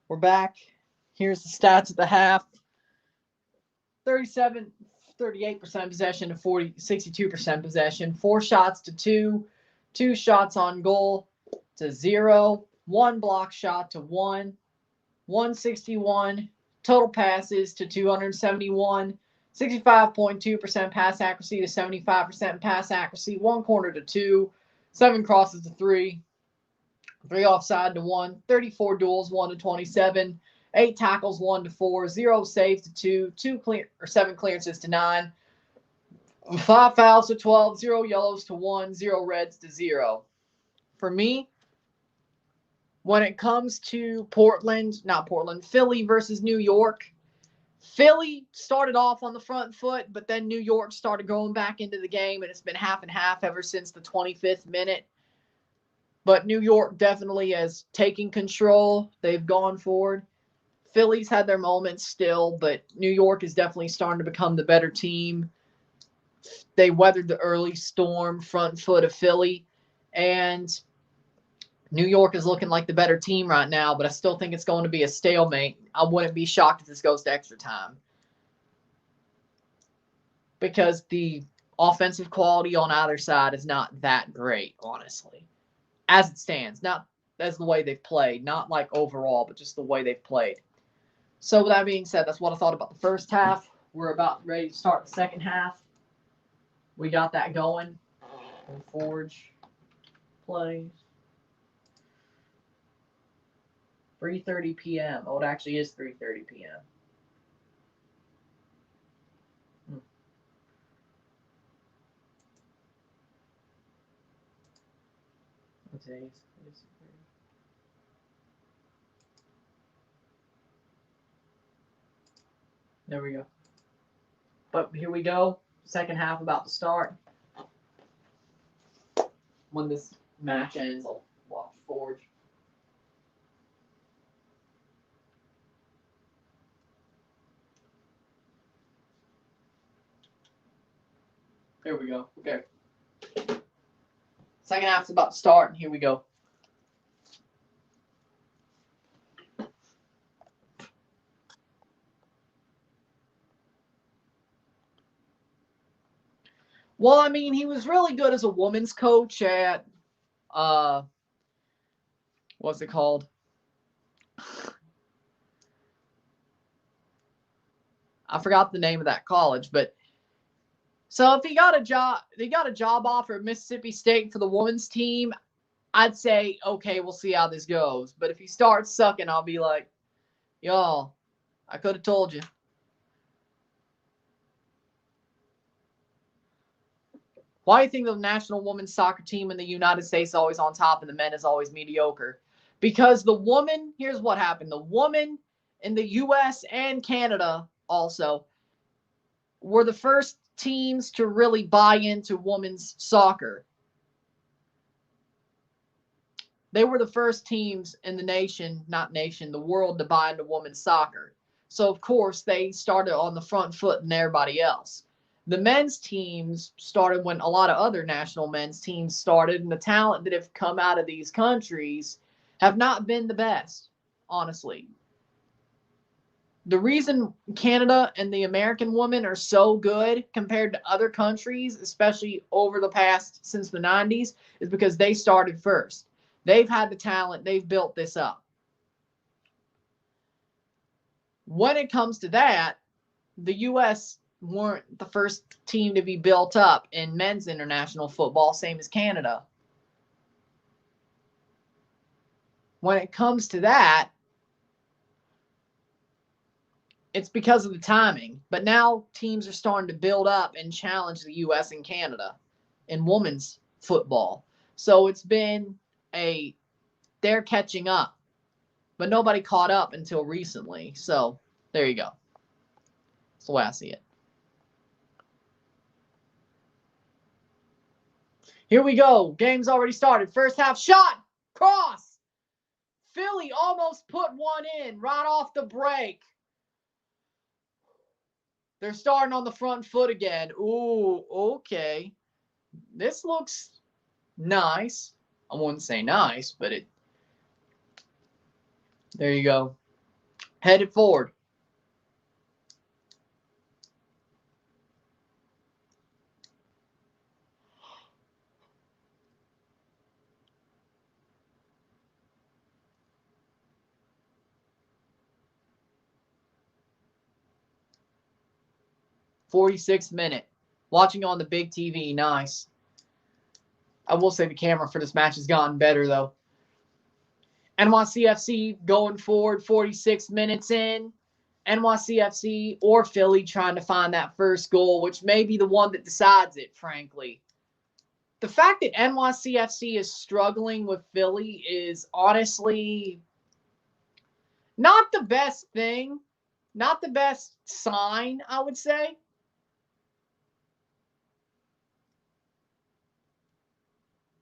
We're back. Here's the stats at the half. 38% possession to 62% possession. 4 shots to 2. 2 shots on goal to 0. 1 block shot to 1. 161. Total passes to 271. 65.2% pass accuracy to 75% pass accuracy. 1 corner to 2. 7 crosses to 3. 3 offside to 1. 34 duels, 1 to 27. 8 tackles, 1 to 4. 0 saves to 2. 7 clearances to 9. 5 fouls to 12. 0 yellows to 1. 0 reds to 0. For me, when it comes to Philly versus New York, Philly started off on the front foot, but then New York started going back into the game, and it's been half and half ever since the 25th minute. But New York definitely has taken control. They've gone forward. Philly's had their moments still, but New York is definitely starting to become the better team. They weathered the early storm front foot of Philly, and New York is looking like the better team right now, but I still think it's going to be a stalemate. I wouldn't be shocked if this goes to extra time, because the offensive quality on either side is not that great, honestly, as it stands. Not as the way they've played, not like overall, but just the way they've played. So with that being said, that's what I thought about the first half. We're about ready to start the second half. We got that going. Forge plays. 3:30 p.m. Oh, it actually is 3:30 p.m. There we go. But here we go. Second half about to start. When this match ends, I'll watch Forge. There we go. Okay. Second half's about to start, and here we go. Well, I mean, he was really good as a women's coach at, what's it called? I forgot the name of that college, but so if he got a job offer at Mississippi State for the women's team, I'd say, okay, we'll see how this goes. But if he starts sucking, I'll be like, y'all, I could have told you. Why do you think the national women's soccer team in the United States is always on top and the men is always mediocre? Because the woman, here's what happened. The woman in the U.S. and Canada also were the first teams to really buy into women's soccer. They were the first teams in the world to buy into women's soccer. So, of course, they started on the front foot than everybody else. The men's teams started when a lot of other national men's teams started, and the talent that have come out of these countries have not been the best, honestly. The reason Canada and the American women are so good compared to other countries, especially over the past since the 90s, is because they started first. They've had the talent. They've built this up. When it comes to that, the U.S. weren't the first team to be built up in men's international football, same as Canada. When it comes to that, it's because of the timing. But now teams are starting to build up and challenge the U.S. and Canada in women's football. So it's been they're catching up. But nobody caught up until recently. So there you go. That's the way I see it. Here we go. Game's already started. First half shot. Cross. Philly almost put one in right off the break. They're starting on the front foot again. Ooh, okay. This looks nice. I wouldn't say nice, but There you go. Headed forward. '46th minute. Watching on the big TV. Nice. I will say the camera for this match has gotten better, though. NYCFC going forward 46 minutes in. NYCFC or Philly trying to find that first goal, which may be the one that decides it, frankly. The fact that NYCFC is struggling with Philly is honestly not the best thing. Not the best sign, I would say.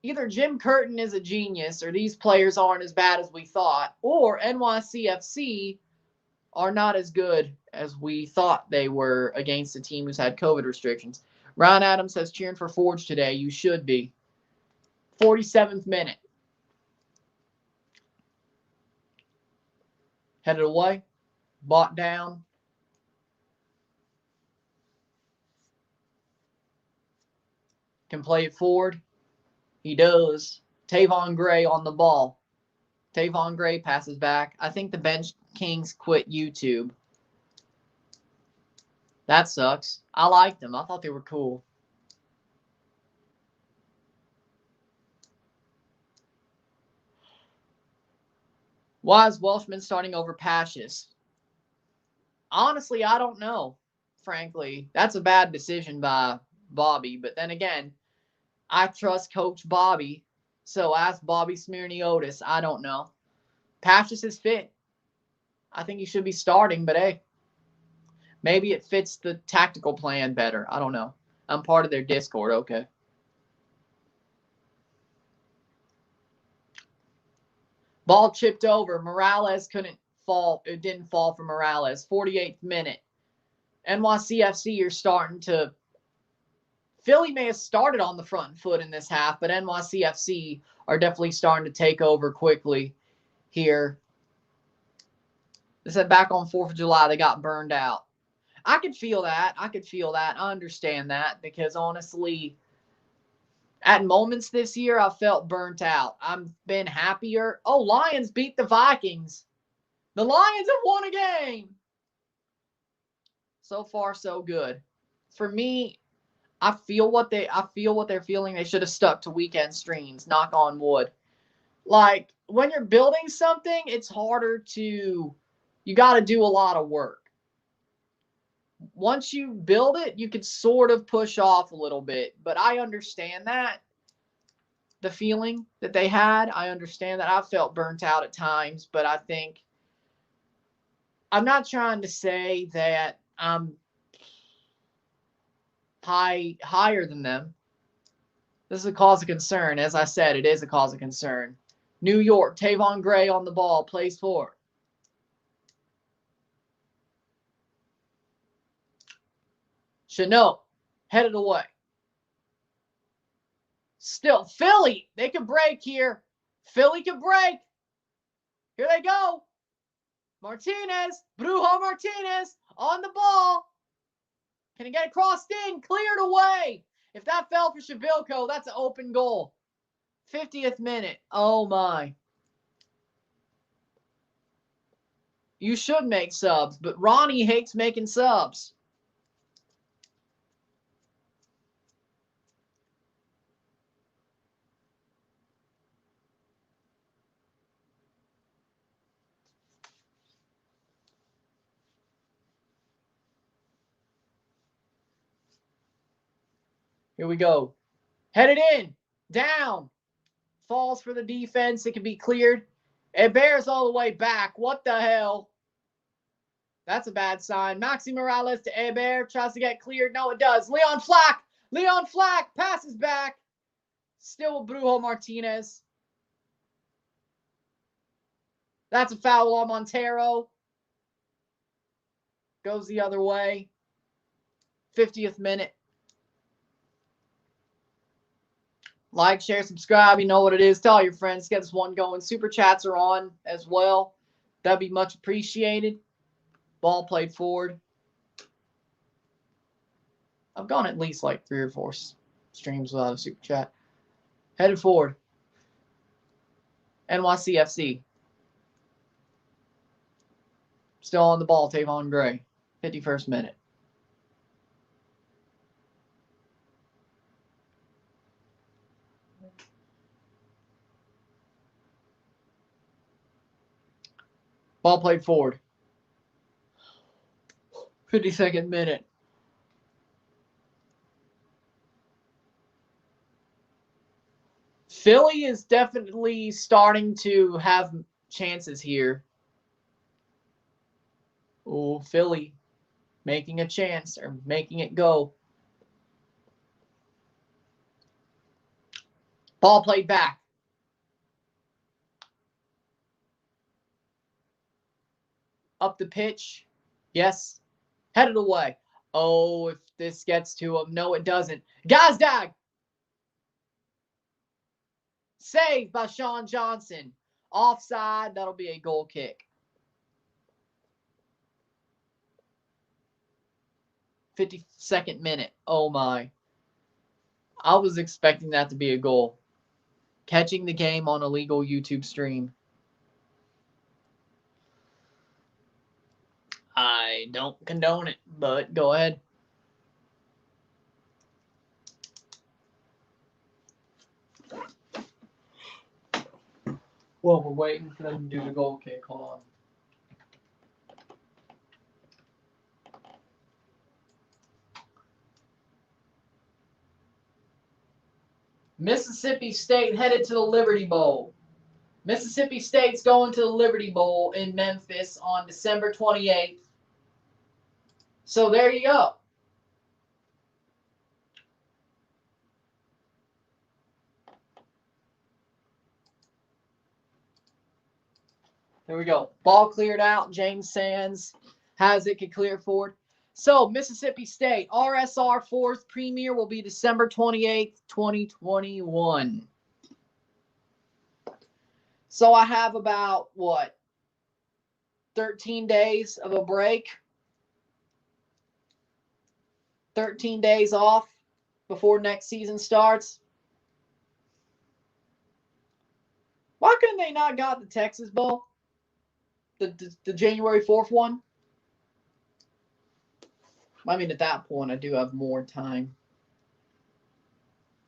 Either Jim Curtin is a genius or these players aren't as bad as we thought, or NYCFC are not as good as we thought they were against a team who's had COVID restrictions. Ryan Adams says cheering for Forge today. You should be. 47th minute. Headed away. Bought down. Can play it forward. He does. Tavon Gray on the ball. Tavon Gray passes back. I think the Bench Kings quit YouTube. That sucks. I liked them. I thought they were cool. Why is Welshman starting over Pashas? Honestly, I don't know, frankly. That's a bad decision by Bobby. But then again, I trust Coach Bobby. So ask Bobby Smirniotis. I don't know. Pashas is fit. I think he should be starting, but hey, maybe it fits the tactical plan better. I don't know. I'm part of their Discord, okay. Ball chipped over. Morales couldn't fall. It didn't fall for Morales. 48th minute. NYCFC are starting to... Philly may have started on the front foot in this half, but NYCFC are definitely starting to take over quickly here. They said back on 4th of July they got burned out. I could feel that. I understand that because honestly, at moments this year, I felt burnt out. I've been happier. Oh, Lions beat the Vikings. The Lions have won a game. So far, so good. For me, I feel what they're feeling. They should have stuck to weekend streams. Knock on wood. Like when you're building something, it's harder to. You got to do a lot of work. Once you build it, you can sort of push off a little bit. But I understand that. The feeling that they had, I understand that. I felt burnt out at times, but I think I'm not trying to say that I'm higher than them. This is a cause of concern. As I said, it is a cause of concern. New York, Tavon Gray on the ball, plays forward. Chanot, headed away. Still, Philly, they could break here. Philly could break. Here they go. Martinez, Brujo Martinez on the ball. Can he get it crossed in? Cleared away. If that fell for Shavilko, that's an open goal. 50th minute. Oh, my. You should make subs, but Ronnie hates making subs. Here we go. Headed in. Down. Falls for the defense. It can be cleared. It bears all the way back. What the hell? That's a bad sign. Maxi Morales to Hebert. Tries to get cleared. No, it does. Leon Flack. Leon Flack passes back. Still Brujo Martinez. That's a foul on Montero. Goes the other way. 50th minute. Like, share, subscribe. You know what it is. Tell your friends. Get this one going. Super chats are on as well. That'd be much appreciated. Ball played forward. I've gone at least like 3 or 4 streams without a super chat. Headed forward. NYCFC. Still on the ball, Tavon Gray. 51st minute. Ball played forward. 52nd minute. Philly is definitely starting to have chances here. Oh, Philly making a chance or making it go. Ball played back. Up the pitch. Yes. Headed away. Oh, if this gets to him. No, it doesn't. Gazdag. Saved by Sean Johnson. Offside. That'll be a goal kick. 52nd minute. Oh, my. I was expecting that to be a goal. Catching the game on a legal YouTube stream. I don't condone it, but go ahead. Well, we're waiting for them to do the goal kick. Hold on. Mississippi State headed to the Liberty Bowl. Mississippi State's going to the Liberty Bowl in Memphis on December 28th. So there you go. There we go. Ball cleared out. James Sands has it, can clear forward. So Mississippi State, RSR 4th premiere will be December 28th, 2021. So I have about, 13 days of a break. 13 days off before next season starts. Why couldn't they not got the Texas Bowl? The January 4th one? I mean, at that point, I do have more time.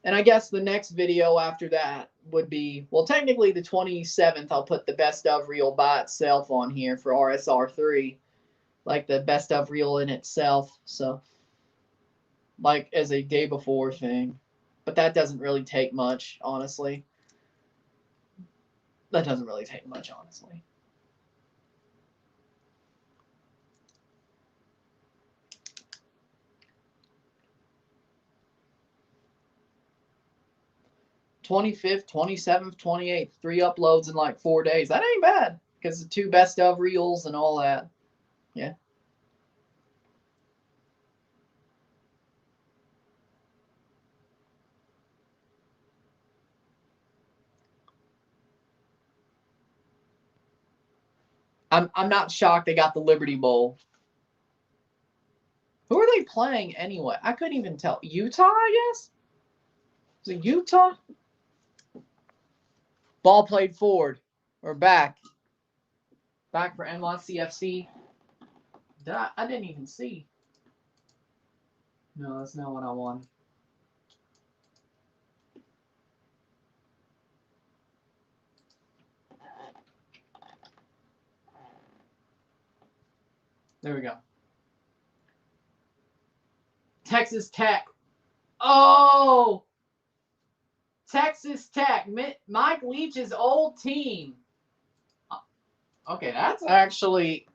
And I guess the next video after that would be, well, technically the 27th, I'll put the best of reel by itself on here for RSR3. Like the best of reel in itself. So, like as a day before thing. But that doesn't really take much, honestly. That doesn't really take much, honestly. '25th, 27th, 28th, 3 uploads in like 4 days. That ain't bad because the 2 best of reels and all that. Yeah. I'm not shocked they got the Liberty Bowl. Who are they playing anyway? I couldn't even tell. Utah, I guess? Is it Utah? Ball played forward. We're back. Back for NYCFC. I didn't even see. No, that's not what I wanted. There we go. Texas Tech. Oh! Texas Tech. Mike Leach's old team. Okay, that's actually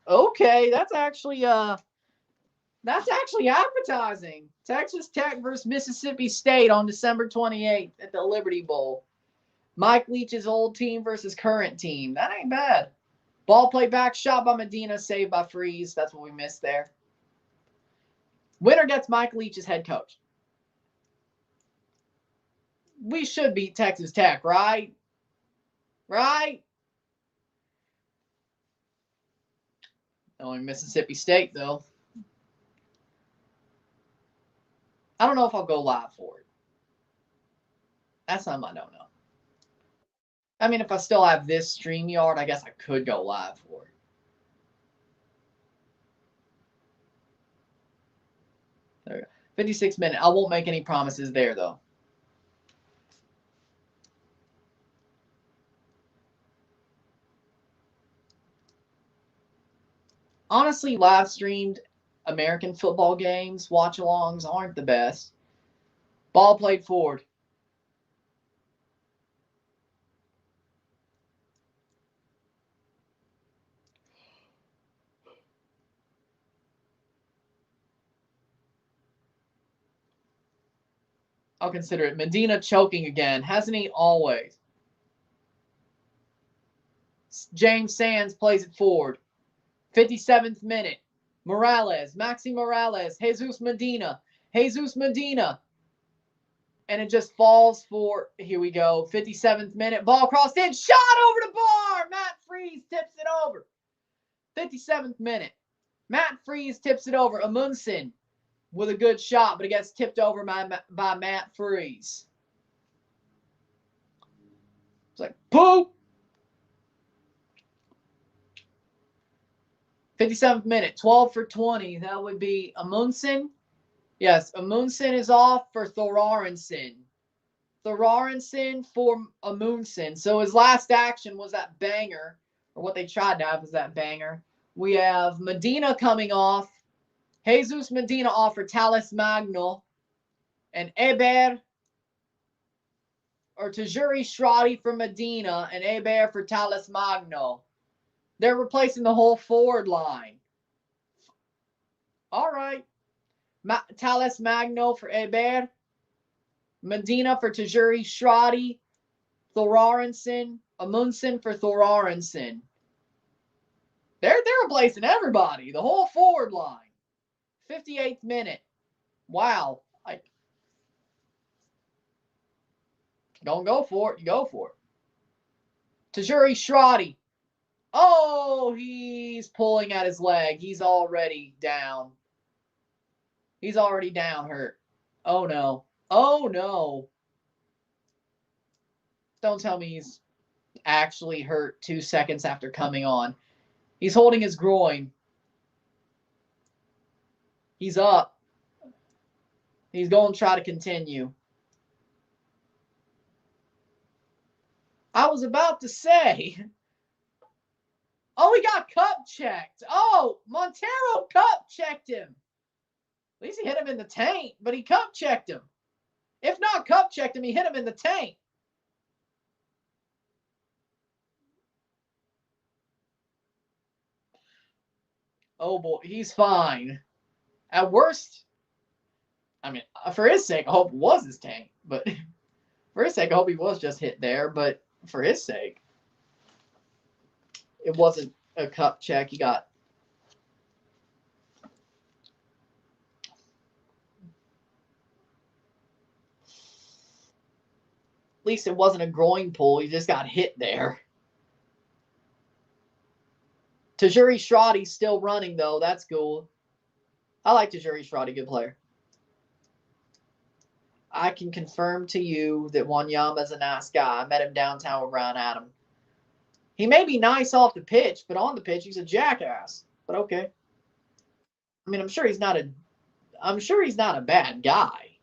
appetizing. Texas Tech versus Mississippi State on December 28th at the Liberty Bowl. Mike Leach's old team versus current team. That ain't bad. Ball play back, shot by Medina, saved by Freeze. That's what we missed there. Winner gets Mike Leach as head coach. We should beat Texas Tech, right? Right? Only Mississippi State, though. I don't know if I'll go live for it. That's something I don't know. I mean, if I still have this StreamYard, I guess I could go live for it. There we go. 56 minutes. I won't make any promises there, though. Honestly, live streamed American football games, watch-alongs aren't the best. Ball played forward. I'll consider it. Medina choking again. Hasn't he always? James Sands plays it forward. 57th minute. Morales. Maxi Morales. Jesus Medina. Jesus Medina. And it just falls for, here we go, 57th minute. Ball crossed in. Shot over the bar. Matt Freese tips it over. 57th minute. Matt Freese tips it over. Amundsen with a good shot, but it gets tipped over by Matt Freese. It's like, poop. 57th minute, 12 for 20. That would be Amundsen. Yes, Amundsen is off for Thorarensen. Thorarensen for Amundsen. So his last action was that banger, or what they tried to have was that banger. We have Medina coming off. Jesus Medina off for Talis Magno. And Eber, or Tajuri Shradi for Medina, and Eber for Talis Magno. They're replacing the whole forward line. All right. Talis Magno for Eber. Medina for Tajuri Shradi. Thorarensen. Amundsen for Thorarensen. They're replacing everybody. The whole forward line. 58th minute. Wow. Don't go for it. You go for it. Tajuri Shradi. Oh, he's pulling at his leg. He's already down. He's already down, hurt. Oh, no. Oh, no. Don't tell me he's actually hurt 2 seconds after coming on. He's holding his groin. He's up. He's going to try to continue. I was about to say. Oh, he got cup checked. Oh, Montero cup checked him. At least he hit him in the taint, but he cup checked him. If not cup checked him, he hit him in the taint. Oh, boy, he's fine. At worst, I mean, for his sake, I hope it was his tank. But for his sake, I hope he was just hit there. But for his sake, it wasn't a cup check. He got. At least it wasn't a groin pull. He just got hit there. Tajuri Shradi's still running, though. That's cool. I like Tajuri Shradi, good player. I can confirm to you that Wanyama's a nice guy. I met him downtown with Brian Adam. He may be nice off the pitch, but on the pitch, he's a jackass. But okay. I mean, I'm sure he's not a bad guy.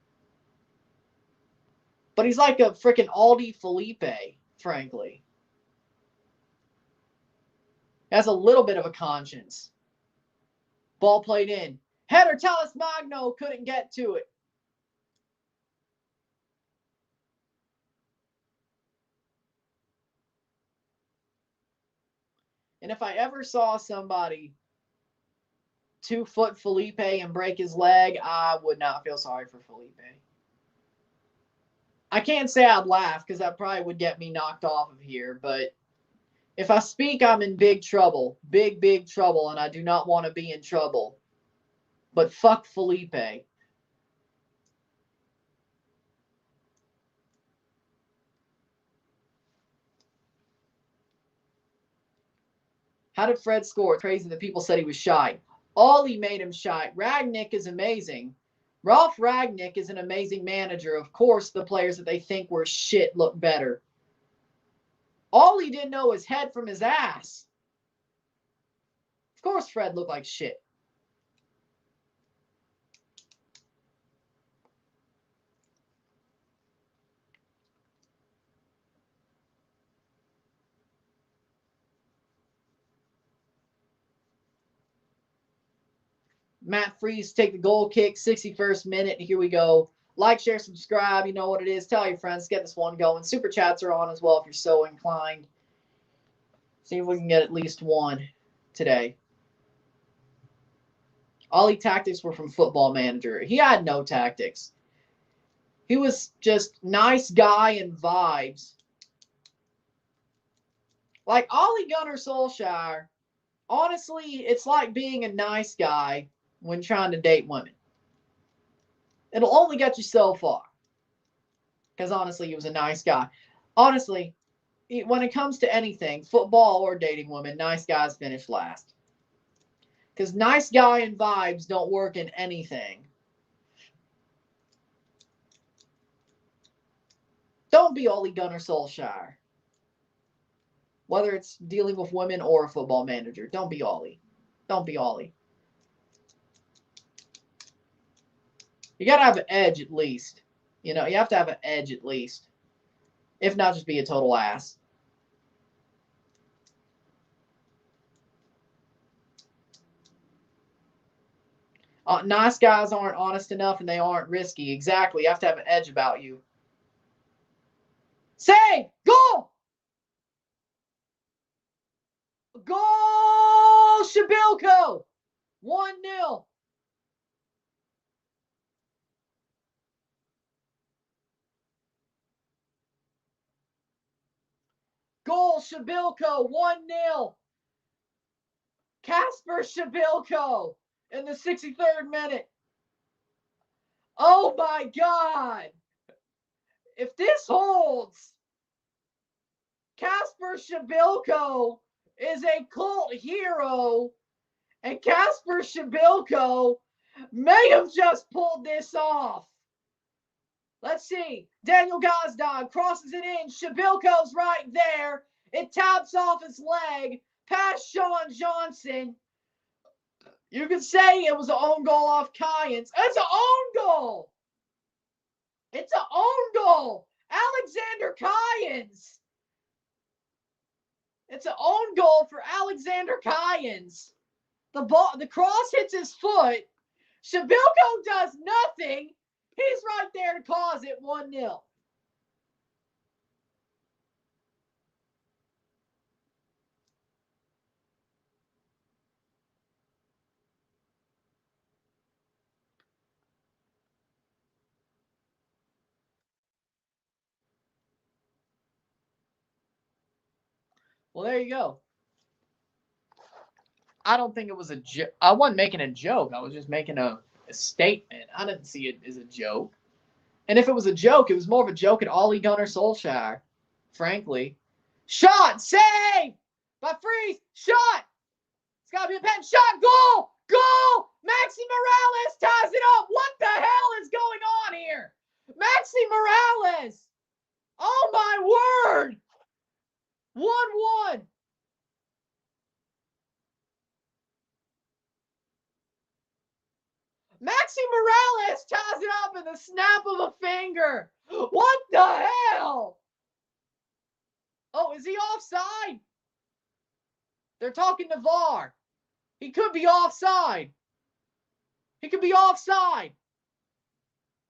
But he's like a freaking Aldi Felipe, frankly. Has a little bit of a conscience. Ball played in. Header, Talis Magno couldn't get to it. And if I ever saw somebody 2-foot Felipe and break his leg, I would not feel sorry for Felipe. I can't say I'd laugh because that probably would get me knocked off of here, but if I speak, I'm in big trouble. Big, big trouble, and I do not want to be in trouble. But fuck Felipe. How did Fred score? It's crazy that people said he was shy. Ollie made him shy. Ragnick is amazing. Ralph Ragnick is an amazing manager. Of course, the players that they think were shit look better. Ollie didn't know his head from his ass. Of course, Fred looked like shit. Matt Freese take the goal kick, 61st minute. Here we go. Like, share, subscribe. You know what it is. Tell your friends. Get this one going. Super chats are on as well if you're so inclined. See if we can get at least one today. All tactics were from Football Manager. He had no tactics. He was just nice guy and vibes. Like Ole Gunnar Solskjaer, honestly, it's like being a nice guy when trying to date women. It'll only get you so far. Because honestly, he was a nice guy. Honestly, when it comes to anything, football or dating women, nice guys finish last. Because nice guy and vibes don't work in anything. Don't be Ole Gunnar Solskjaer. Whether it's dealing with women or a Football Manager. Don't be Ollie. Don't be Ollie. You got to have an edge at least. You know, you have to have an edge at least. If not, just be a total ass. Nice guys aren't honest enough and they aren't risky. Exactly. You have to have an edge about you. Save! Goal! Goal! Shabilko! 1-0. Goal, Shabilko, 1-0. Kasper Shabilko in the 63rd minute. Oh my God. If this holds, Kasper Shabilko is a cult hero, and Kasper Shabilko may have just pulled this off. Let's see. Daniel Gazdag crosses it in. Shabilko's right there. It taps off his leg past Sean Johnson. You could say it was an own goal off Kyans. It's an own goal. It's an own goal. Alexander Kyans. It's an own goal for Alexander Kyans. The cross hits his foot. Shabilko does nothing. He's right there to cause it 1-0. Well, there you go. I don't think it was a joke. I wasn't making a joke. I was just making a statement. I didn't see it as a joke. And if it was a joke, it was more of a joke at Ole Gunnar Solskjaer, frankly. Shot! Save! By Freeze! Shot! It's got to be a pen. Shot! Goal! Goal! Maxi Morales ties it up! What the hell is going on here? Maxi Morales! Oh my word! 1-1. Maxi Morales ties it up in the snap of a finger. What the hell? Oh, is he offside? They're talking to VAR. He could be offside. He could be offside.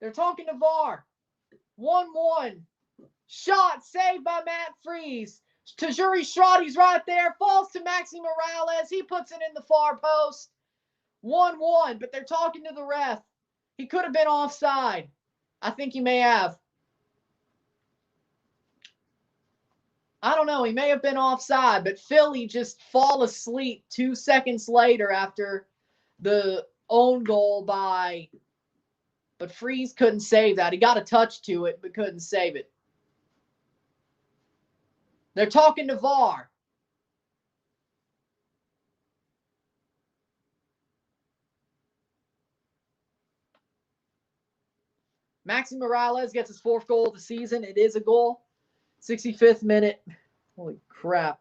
They're talking to VAR. 1-1. Shot saved by Matt Freese. Tajuri Shrotty's right there. Falls to Maxi Morales. He puts it in the far post. 1-1, but they're talking to the ref. He could have been offside. I think he may have. I don't know. He may have been offside, but Philly just fall asleep 2 seconds later after the own goal by. But Freeze couldn't save that. He got a touch to it, but couldn't save it. They're talking to VAR. Maxi Morales gets his 4th goal of the season. It is a goal. 65th minute. Holy crap.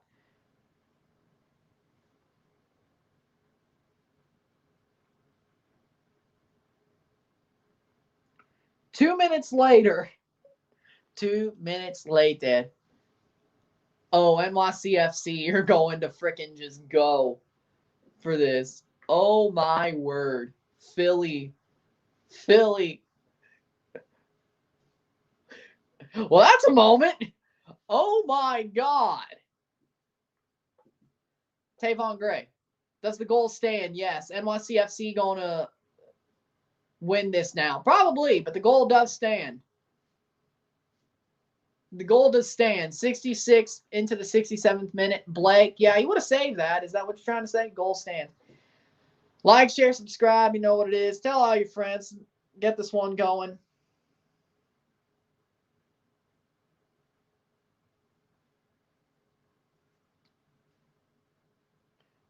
Two minutes later. Oh, NYCFC, you're going to frickin' just go for this. Oh, my word. Philly. Well, that's a moment. Oh, my God. Tavon Gray. Does the goal stand? Yes. NYCFC going to win this now. Probably, but the goal does stand. The goal does stand. 66 into the 67th minute. Blake. Yeah, he would have saved that. Is that what you're trying to say? Goal stand. Like, share, subscribe. You know what it is. Tell all your friends. Get this one going.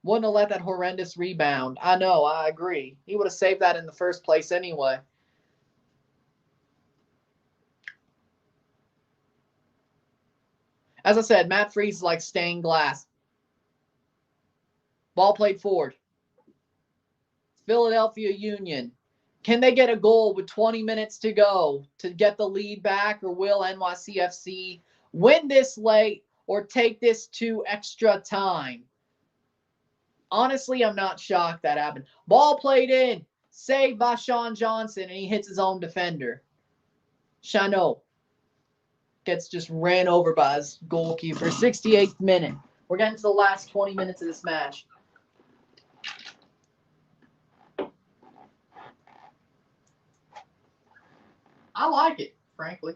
Wouldn't have let that horrendous rebound. I know. I agree. He would have saved that in the first place anyway. As I said, Matt Freese is like stained glass. Ball played forward. Philadelphia Union. Can they get a goal with 20 minutes to go to get the lead back, or will NYCFC win this late or take this to extra time? Honestly, I'm not shocked that happened. Ball played in. Saved by Sean Johnson, and he hits his own defender. Chanot gets just ran over by his goalkeeper. 68th minute. We're getting to the last 20 minutes of this match. I like it, frankly.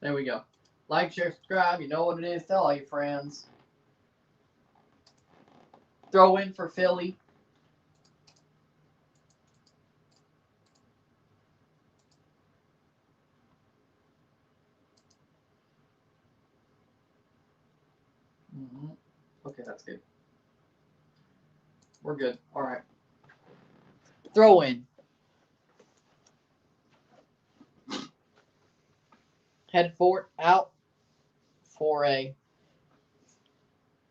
There we go. Like, share, subscribe. You know what it is. Tell all your friends. Throw in for Philly. Okay, that's good. We're good. All right. Throw in. Head forward, out for a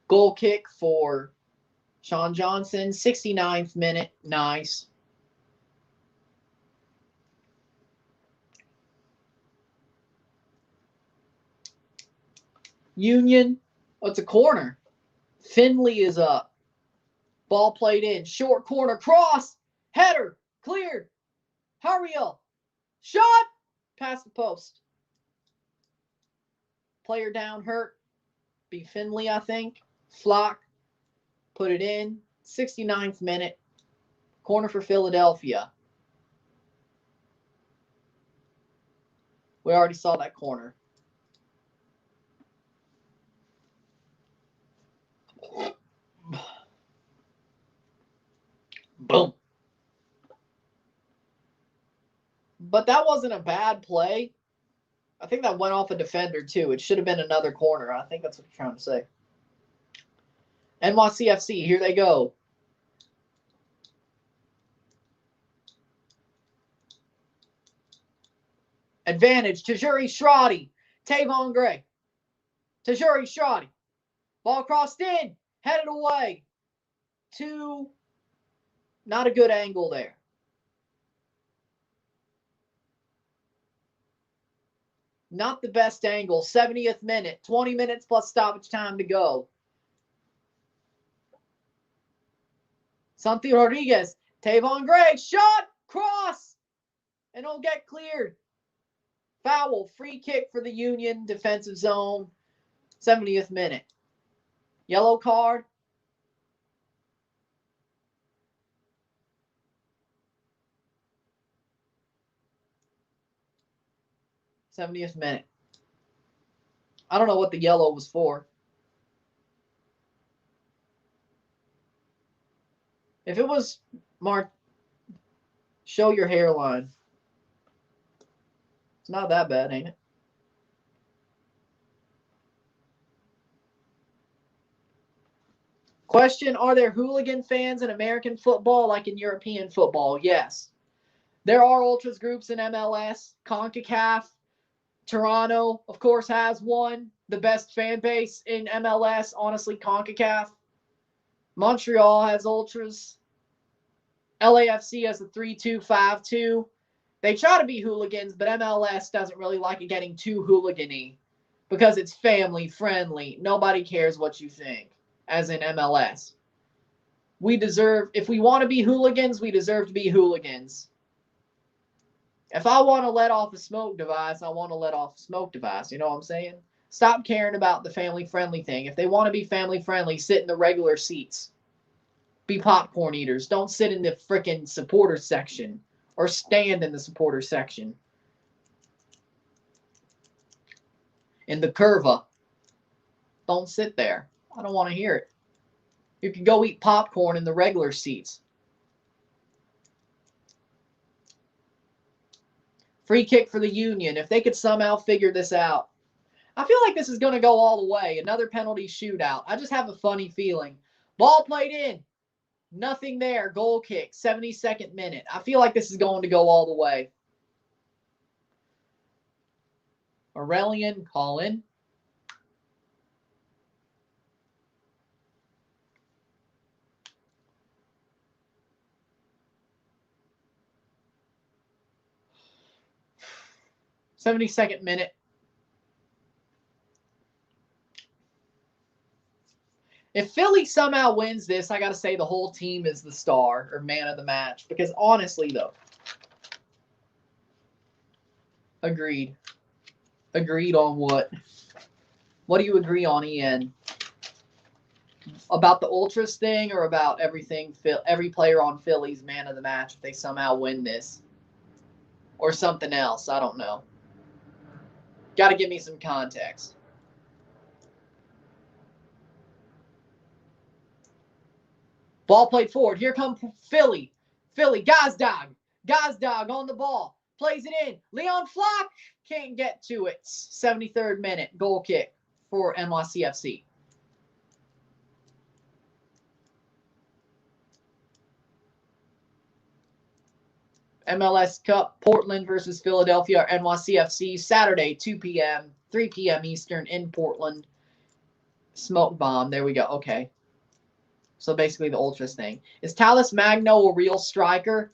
goal kick for Sean Johnson. 69th minute. Nice. Union. Oh, it's a corner. Finley is up. Ball played in. Short corner. Cross. Header. Cleared. Hurriel. Shot. Past the post. Player down hurt. Be Finley, I think. Flock. Put it in. 69th minute. Corner for Philadelphia. We already saw that corner. Boom. But that wasn't a bad play. I think that went off a defender, too. It should have been another corner. I think that's what you're trying to say. NYCFC, here they go. Advantage, Tajuri Shradi. Tavon Gray. Tajuri Shradi. Ball crossed in. Headed away. Not a good angle there. Not the best angle. 70th minute. 20 minutes plus stoppage time to go. Santi Rodriguez. Tavon Gray. Shot. Cross. And it'll get cleared. Foul. Free kick for the Union. Defensive zone. 70th minute. Yellow card. '70th minute. I don't know what the yellow was for. If it was marked, show your hairline. It's not that bad, ain't it? Question, are there hooligan fans in American football like in European football? Yes. There are ultras groups in MLS. CONCACAF, Toronto, of course, has one. The best fan base in MLS, honestly, CONCACAF. Montreal has ultras. LAFC has a 3-2-5-2. They try to be hooligans, but MLS doesn't really like it getting too hooligan-y because it's family friendly. Nobody cares what you think, as in MLS. If we want to be hooligans, we deserve to be hooligans. If I want to let off a smoke device, I want to let off a smoke device. You know what I'm saying? Stop caring about the family-friendly thing. If they want to be family-friendly, sit in the regular seats. Be popcorn eaters. Don't sit in the frickin' supporter section or stand in the supporter section. In the curva. Don't sit there. I don't want to hear it. You can go eat popcorn in the regular seats. Free kick for the Union. If they could somehow figure this out. I feel like this is going to go all the way. Another penalty shootout. I just have a funny feeling. Ball played in. Nothing there. Goal kick. 72nd minute. I feel like this is going to go all the way. Aurelian, call in. '72nd minute. If Philly somehow wins this, I got to say the whole team is the star or man of the match. Because honestly, though. Agreed. Agreed on what? What do you agree on, Ian? About the Ultras thing or about everything? Every player on Philly's man of the match if they somehow win this? Or something else? I don't know. Got to give me some context. Ball played forward. Here comes Philly. Philly, Gazdag. Gazdag on the ball. Plays it in. Leon Flock can't get to it. 73rd minute. Goal kick for NYCFC. MLS Cup, Portland versus Philadelphia, NYCFC, Saturday, 2 p.m., 3 p.m. Eastern in Portland. Smoke bomb. There we go. Okay. So basically the Ultras thing. Is Talles Magno a real striker?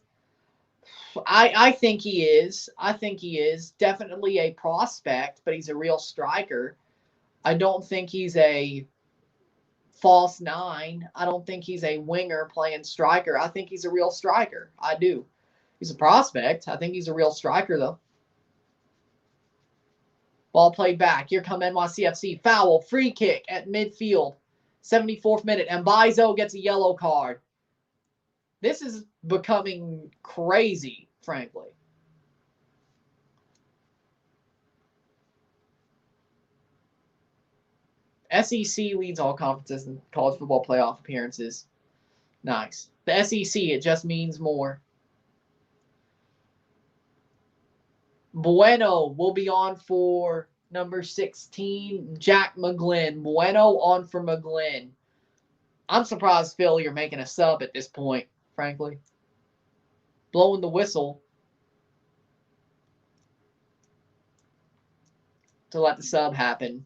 I think he is. I think he is. Definitely a prospect, but he's a real striker. I don't think he's a false nine. I don't think he's a winger playing striker. I think he's a real striker. I do. He's a prospect. I think he's a real striker, though. Ball played back. Here come NYCFC. Foul. Free kick at midfield. 74th minute. And Mbaizo gets a yellow card. This is becoming crazy, frankly. SEC leads all conferences in college football playoff appearances. Nice. The SEC, it just means more. Bueno will be on for number 16, Jack McGlynn. Bueno on for McGlynn. I'm surprised Philly are making a sub at this point, frankly. Blowing the whistle to let the sub happen.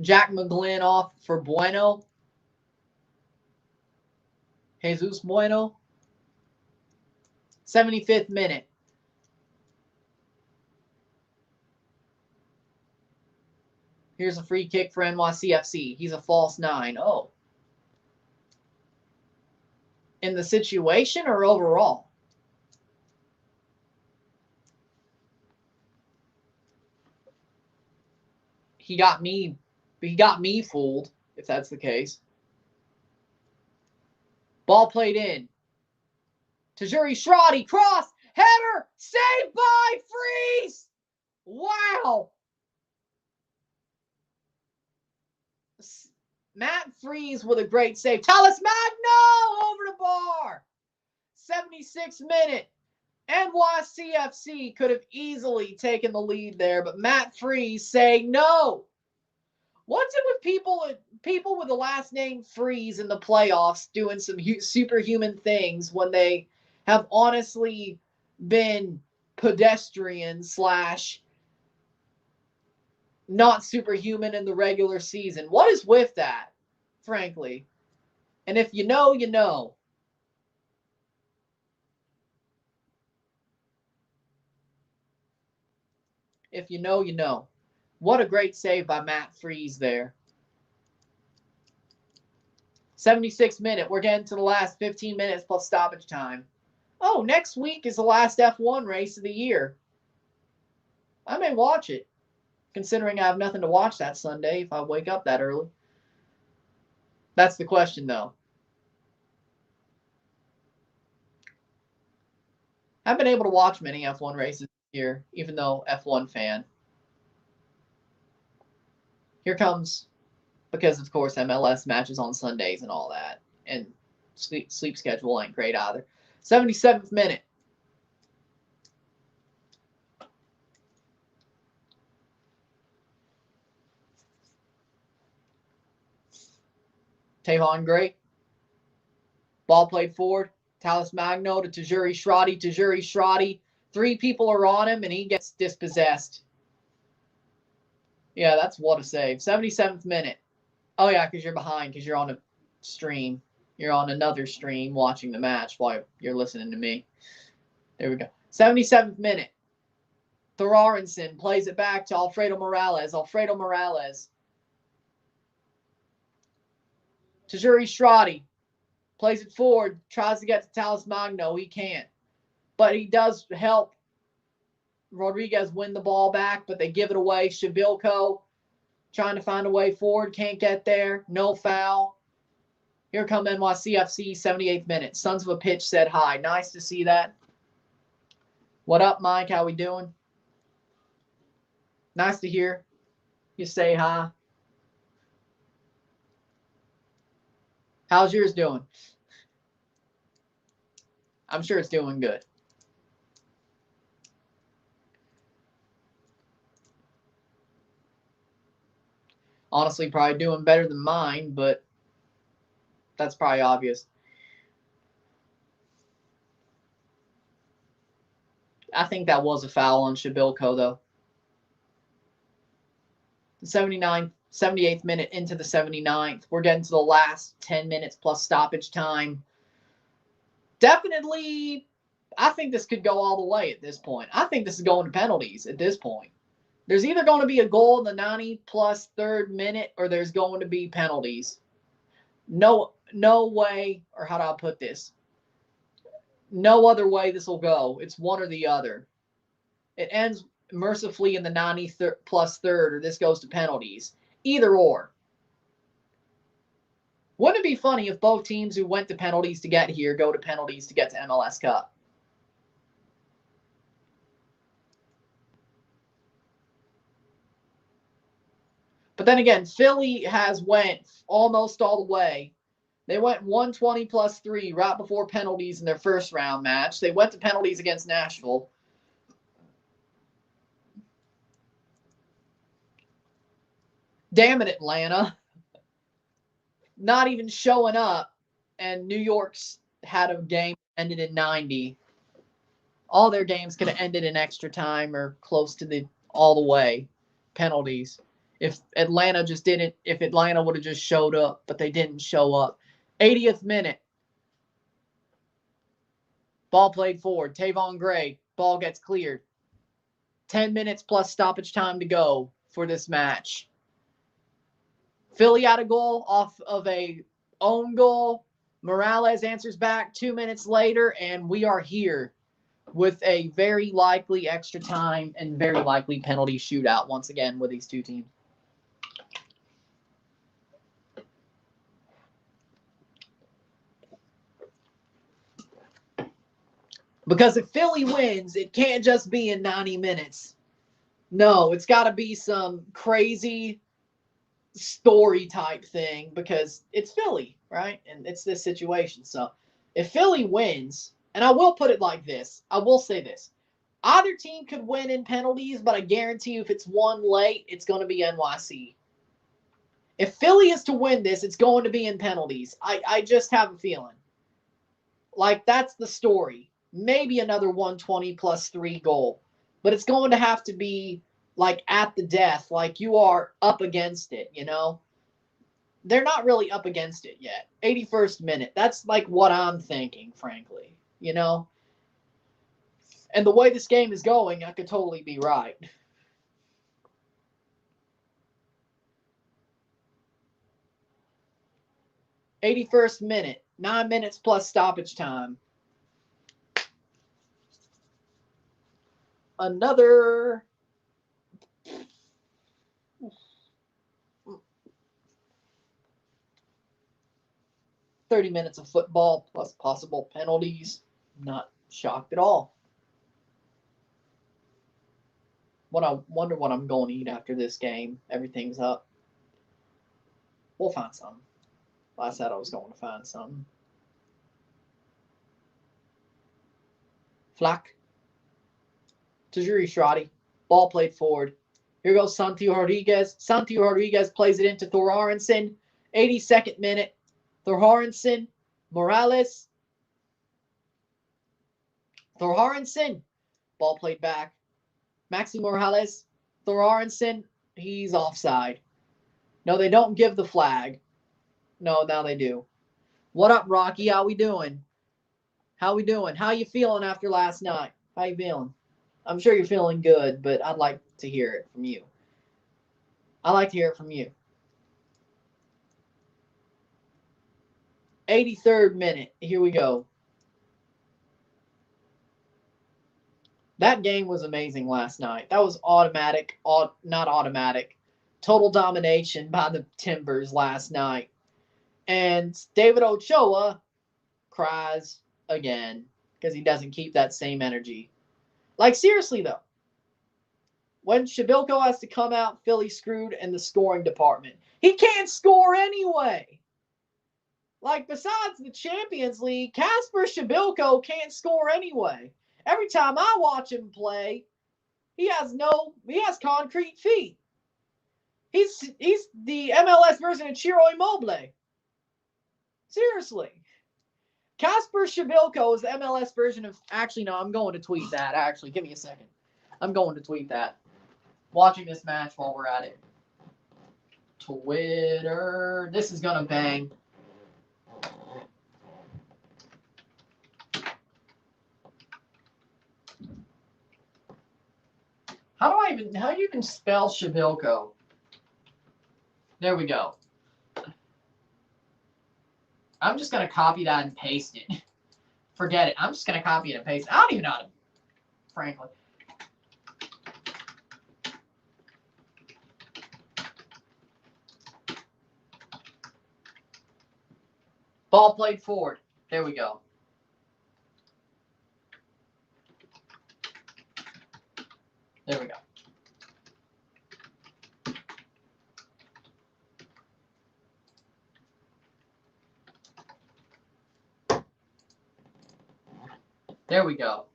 Jack McGlynn off for Bueno. Jesus Bueno. 75th minute. Here's a free kick for NYCFC. He's a false nine. Oh. In the situation or overall? He got me fooled, if that's the case. Ball played in. Tajuri Shradi, cross, header, saved by Freeze! Wow! Matt Freeze with a great save. Talles Magno over the bar. 76th minute. NYCFC could have easily taken the lead there, but Matt Freeze saying no. What's it with people with the last name Freeze in the playoffs doing some superhuman things when they have honestly been pedestrian slash not superhuman in the regular season? What is with that, frankly? And if you know, you know. If you know, you know. What a great save by Matt Freeze there. 76th minute. We're getting to the last 15 minutes plus stoppage time. Oh, next week is the last F1 race of the year. I may watch it, considering I have nothing to watch that Sunday if I wake up that early. That's the question, though. I've been able to watch many F1 races this year, even though F1 fan. Here comes, because of course MLS matches on Sundays and all that, and sleep schedule ain't great either. 77th minute. Tavon Gray. Ball played forward. Talis Magno to Tajuri Shradi. 3 people are on him, and he gets dispossessed. Yeah, that's what a save. 77th minute. Oh, yeah, because you're behind, because you're on a stream. You're on another stream watching the match while you're listening to me. There we go. 77th minute. Thorarensen plays it back to Alfredo Morales. Tajuri Shradi plays it forward, tries to get to Talis Magno. He can't. But he does help Rodriguez win the ball back, but they give it away. Shavilko trying to find a way forward. Can't get there. No foul. Here come NYCFC, 78th minute. Sons of a Pitch said hi. Nice to see that. What up, Mike? How we doing? Nice to hear you say hi. How's yours doing? I'm sure it's doing good. Honestly, probably doing better than mine, but that's probably obvious. I think that was a foul on Shabilko, though. The 78th minute into the 79th. We're getting to the last 10 minutes plus stoppage time. Definitely, I think this could go all the way at this point. I think this is going to penalties at this point. There's either going to be a goal in the 90 plus third minute or there's going to be penalties. No way, or how do I put this? No other way this will go. It's one or the other. It ends mercifully in the 90 plus third, or this goes to penalties. Either or. Wouldn't it be funny if both teams who went to penalties to get here go to penalties to get to MLS Cup? But then again, Philly has went almost all the way. They went 120 plus 3 right before penalties in their first round match. They went to penalties against Nashville. Damn it, Atlanta. Not even showing up. And New York's had a game ended in 90. All their games could have ended in extra time or close to the all the way penalties. If Atlanta would have just showed up, but they didn't show up. 80th minute. Ball played forward. Tavon Gray. Ball gets cleared. 10 minutes plus stoppage time to go for this match. Philly had a goal off of a own goal. Morales answers back 2 minutes later, and we are here with a very likely extra time and very likely penalty shootout once again with these two teams. Because if Philly wins, it can't just be in 90 minutes. No, it's got to be some crazy story type thing because it's Philly, right? And it's this situation. So if Philly wins, and I will put it like this, I will say this. Either team could win in penalties, but I guarantee you if it's one late, it's going to be NYC. If Philly is to win this, it's going to be in penalties. I just have a feeling. Like, that's the story. Maybe another 120 plus 3 goal. But it's going to have to be, like, at the death. Like, you are up against it, you know? They're not really up against it yet. 81st minute. That's, like, what I'm thinking, frankly. You know? And the way this game is going, I could totally be right. '81st minute, 9 minutes plus stoppage time. Another 30 minutes of football plus possible penalties. Not shocked at all. I wonder what I'm going to eat after this game. Everything's up. We'll find something. I said I was going to find something. Flack. Tajiri Shradi. Ball played forward. Here goes Santiago Rodriguez. Santiago Rodriguez plays it into Thor Aronson. 82nd minute. Thor Aronson. Morales. Thor Aronson. Ball played back. Maxi Morales. Thor Aronson. He's offside. No, they don't give the flag. No, now they do. What up, Rocky? How we doing? How we doing? How you feeling after last night? How you feeling? I'm sure you're feeling good, but I'd like to hear it from you. I'd like to hear it from you. 83rd minute. Here we go. That game was amazing last night. That was automatic. Not automatic. Total domination by the Timbers last night. And David Ochoa cries again because he doesn't keep that same energy. Like, seriously, though. When Shabilko has to come out, Philly screwed in the scoring department. He can't score anyway. Like, besides the Champions League, Kasper Shabilko can't score anyway. Every time I watch him play, he has concrete feet. He's the MLS version of Ciro Immobile. Seriously. Kasper Shabilko is the MLS version of... Actually, no, I'm going to tweet that. Actually, give me a second. I'm going to tweet that. Watching this match while we're at it. Twitter. This is going to bang. How do you even spell Shabilko? There we go. I'm just going to copy that and paste it. Forget it. I'm just going to copy it and paste it. I don't even know how to, frankly. Ball played forward. There we go. There we go. There we go.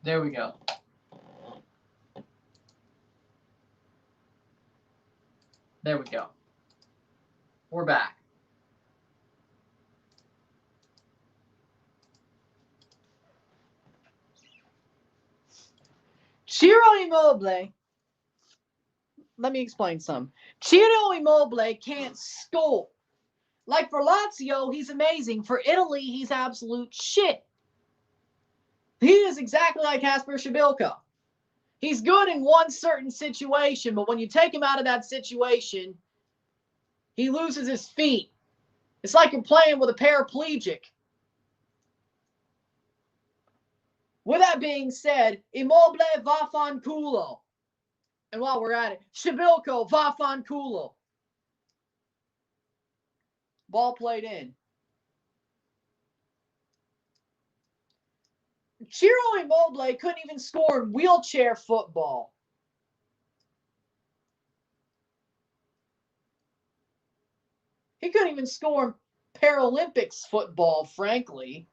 There we go. There we go. We're back. Ciro Immobile. Let me explain some. Ciro Immobile can't score. Like, for Lazio, he's amazing. For Italy, he's absolute shit. He is exactly like Kasper Shabilko. He's good in one certain situation, but when you take him out of that situation, he loses his feet. It's like you're playing with a paraplegic. With that being said, Immobile vaffanculo. And while we're at it, Shabilko vaffanculo. Ball played in. Ciro Immobile couldn't even score in wheelchair football. He couldn't even score in Paralympics football, frankly.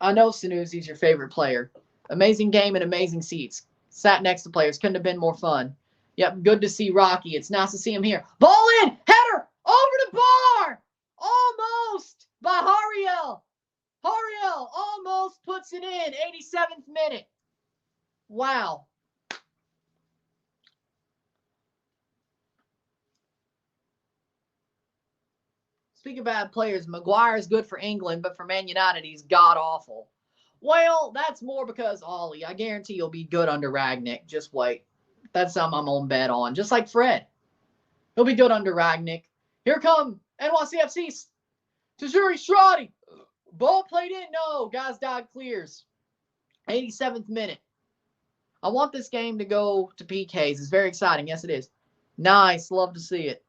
I know Sanusi's your favorite player. Amazing game and amazing seats. Sat next to players. Couldn't have been more fun. Yep, good to see Rocky. It's nice to see him here. Ball in! Header! Over the bar! Almost! By Hariel. Hariel almost puts it in. 87th minute. Wow. Speaking of bad players, Maguire is good for England, but for Man United, he's god-awful. Well, that's more because Ollie. I guarantee you'll be good under Ragnick. Just wait. That's something I'm on bet on. Just like Fred. He'll be good under Ragnick. Here come NYCFC. Tajuri Shradi. Ball played in. No. Guys died clears. 87th minute. I want this game to go to PKs. It's very exciting. Yes, it is. Nice. Love to see it.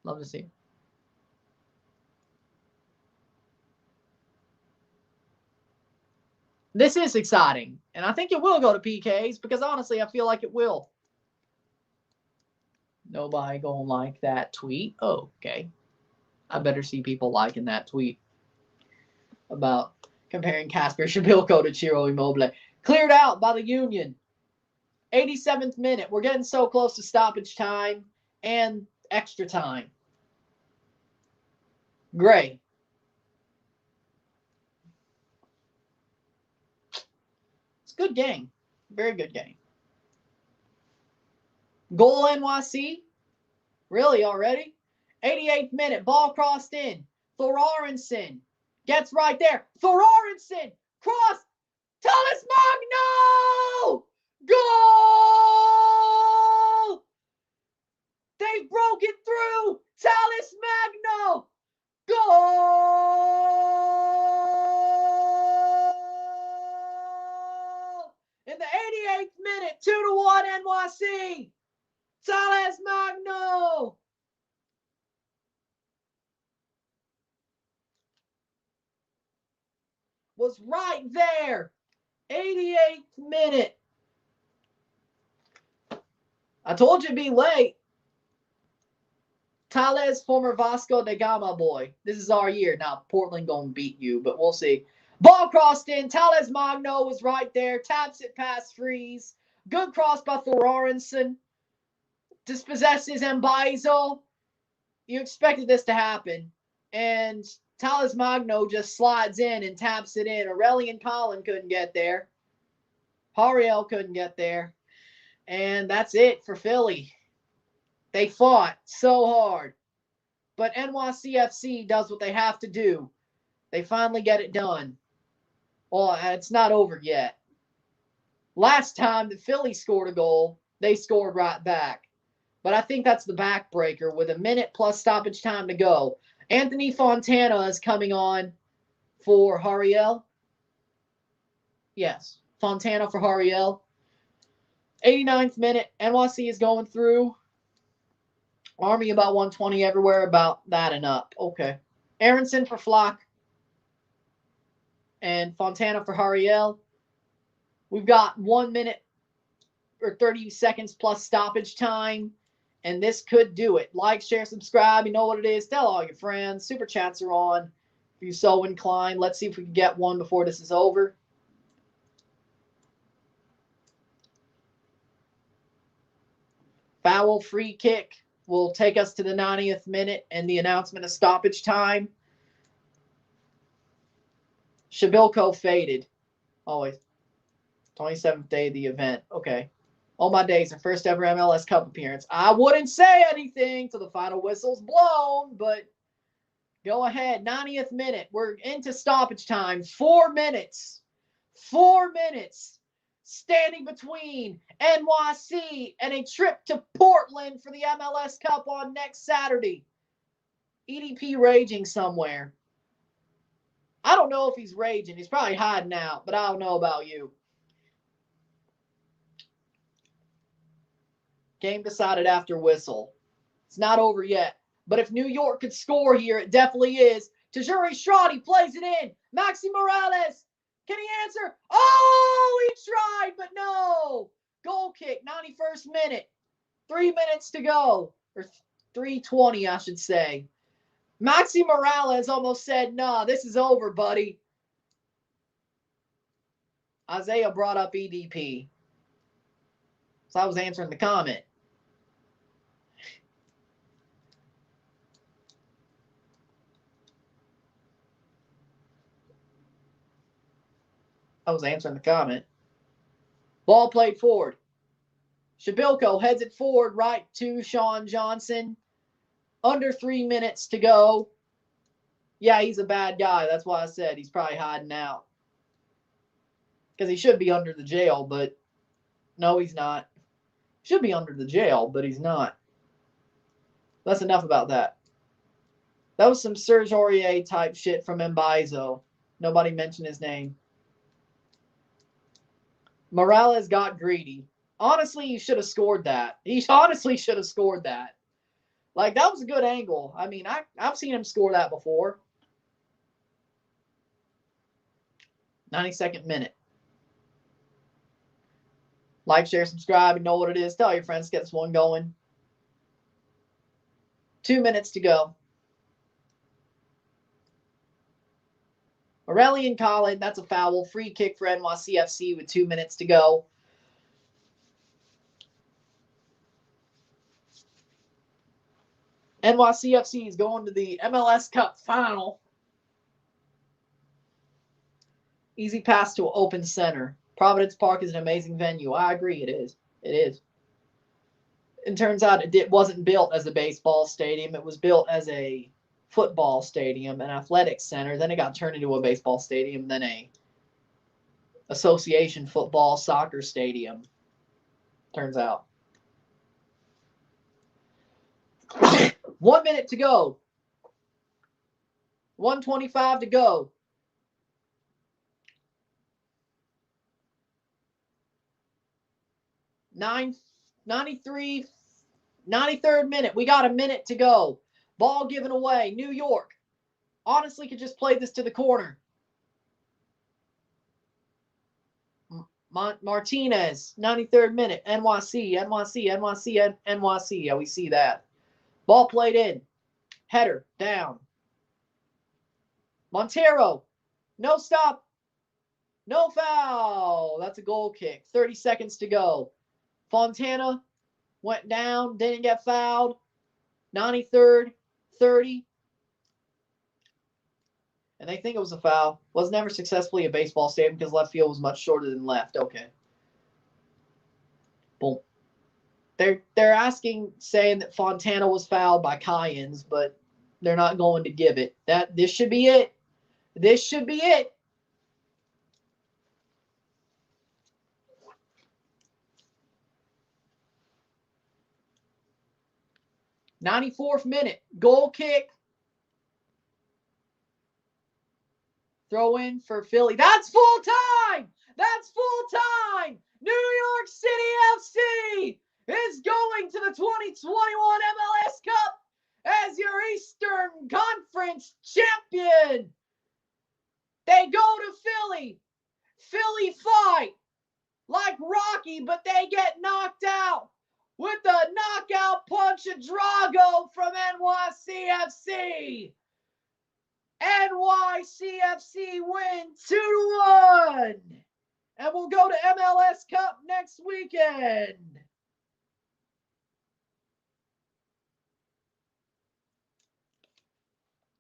Love to see it. This is exciting. And I think it will go to PKs because honestly, I feel like it will. Nobody gonna like that tweet. Oh, okay. I better see people liking that tweet about comparing Kasper Shabilko to Ciro Immobile. Cleared out by the Union. 87th minute. We're getting so close to stoppage time and extra time. Gray. It's a good game. Very good game. Goal NYC. Really already? 88th minute. Ball crossed in. Thorarensen gets right there. Thorarensen. Cross. Thomas Magno! Goal! They've broken through. Talis Magno. Goal! In the 88th minute, 2-1 NYC. Talis Magno. Was right there. 88th minute. I told you it'd be late. Tales, former Vasco da Gama boy. This is our year. Now, Portland going to beat you, but we'll see. Ball crossed in. Tales Magno was right there. Taps it past Freeze. Good cross by Thorarensen. Dispossesses Mbaizo. You expected this to happen. And Tales Magno just slides in and taps it in. Aurelian Collin couldn't get there. Hariel couldn't get there. And that's it for Philly. They fought so hard. But NYCFC does what they have to do. They finally get it done. Well, it's not over yet. Last time that Philly scored a goal, they scored right back. But I think that's the backbreaker with a minute plus stoppage time to go. Anthony Fontana is coming on for Hariel. Yes, Fontana for Hariel. 89th minute, NYC is going through. Army about 120 everywhere, about that and up. Okay. Aronson for Flock. And Fontana for Hariel. We've got 1 minute or 30 seconds plus stoppage time. And this could do it. Like, share, subscribe. You know what it is. Tell all your friends. Super chats are on. If you're so inclined. Let's see if we can get one before this is over. Foul free kick will take us to the 90th minute and the announcement of stoppage time. Shabilko faded. Always. 27th day of the event. Okay. All my days, our first ever MLS Cup appearance. I wouldn't say anything till the final whistle's blown, but go ahead. 90th minute. We're into stoppage time. 4 minutes. 4 minutes. Standing between NYC and a trip to Portland for the MLS Cup on next Saturday. EDP raging somewhere. I don't know if he's raging. He's probably hiding out, but I don't know about you. Game decided after whistle. It's not over yet. But if New York could score here, it definitely is. Tajuri Shradi plays it in. Maxi Morales Can he answer? Oh, he tried, but no. Goal kick, 91st minute. 3 minutes to go. Or 3:20, I should say. Maxi Morales almost said, nah, this is over, buddy. Isaiah brought up EDP. So I was answering the comment. Ball played forward. Shabilko heads it forward right to Sean Johnson. Under 3 minutes to go. Yeah, he's a bad guy. That's why I said he's probably hiding out. Because he should be under the jail, but no, he's not. Should be under the jail, but he's not. That's enough about that. That was some Serge Aurier type shit from Mbaizo. Nobody mentioned his name. Morales got greedy. Honestly, he should have scored that. He honestly should have scored that. Like, that was a good angle. I mean, I've seen him score that before. 92nd minute. Like, share, subscribe. You know what it is. Tell your friends. Get this one going. 2 minutes to go. Aurelian Collin, that's a foul. Free kick for NYCFC with 2 minutes to go. NYCFC is going to the MLS Cup final. Easy pass to an open center. Providence Park is an amazing venue. I agree, it is. It is. It turns out it wasn't built as a baseball stadium. It was built as a football stadium, an athletic center. Then it got turned into a baseball stadium, then a association football soccer stadium. Turns out. 1 minute to go. 1:25 to go. 93rd minute. We got a minute to go. Ball given away. New York. Honestly, could just play this to the corner. Martinez. 93rd minute. NYC. Yeah, we see that. Ball played in. Header. Down. Montero. No stop. No foul. That's a goal kick. 30 seconds to go. Fontana went down. Didn't get fouled. 93rd. 30. And they think it was a foul. Was never successfully a baseball stadium because left field was much shorter than left. Okay. Boom. They're asking, saying that Fontana was fouled by Cayens, but they're not going to give it. This should be it. This should be it. '94th minute. Goal kick. Throw in for Philly. That's full time. That's full time. New York City FC is going to the 2021 MLS Cup as your Eastern Conference champion. They go to Philly. Philly fight like Rocky, but they get knocked out with the knockout punch of Drago from NYCFC. NYCFC win 2-1. And we'll go to MLS Cup next weekend.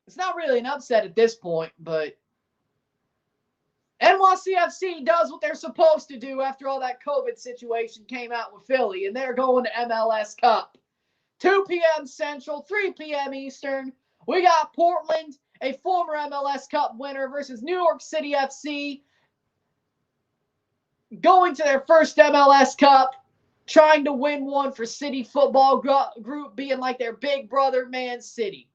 It's not really an upset at this point, but NYCFC does what they're supposed to do after all that COVID situation came out with Philly, and they're going to MLS Cup. 2 p.m. Central, 3 p.m. Eastern. We got Portland, a former MLS Cup winner, versus New York City FC, going to their first MLS Cup, trying to win one for City Football Group, being like their big brother, Man City.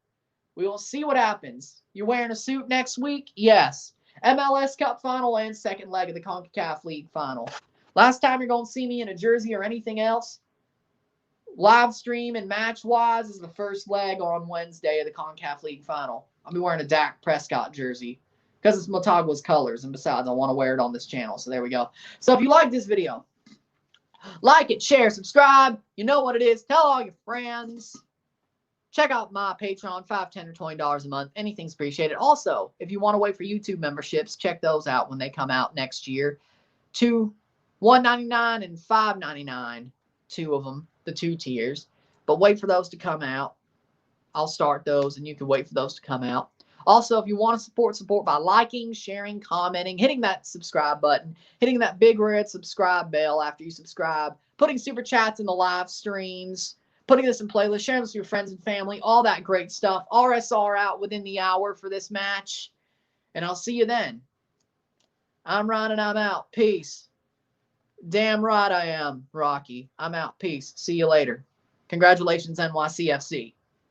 We will see what happens. You're wearing a suit next week? Yes. MLS Cup final and second leg of the CONCACAF League final. Last time you're going to see me in a jersey or anything else, live stream and match-wise, is the first leg on Wednesday of the CONCACAF League final. I'll be wearing a Dak Prescott jersey. because it's Motagwa's colors. And besides, I want to wear it on this channel. So there we go. So if you like this video, like it, share, subscribe. You know what it is. Tell all your friends. Check out my Patreon, $5, $10, or $20 a month. Anything's appreciated. Also, if you want to wait for YouTube memberships, check those out when they come out next year. $1.99 and $5.99, two of them, the 2 tiers. But wait for those to come out. I'll start those, and you can wait for those to come out. Also, if you want to support by liking, sharing, commenting, hitting that subscribe button, hitting that big red subscribe bell after you subscribe, putting super chats in the live streams, putting this in playlists, sharing this with your friends and family, all that great stuff. RSR out within the hour for this match, and I'll see you then. I'm Ron, and I'm out. Peace. Damn right I am, Rocky. I'm out. Peace. See you later. Congratulations, NYCFC.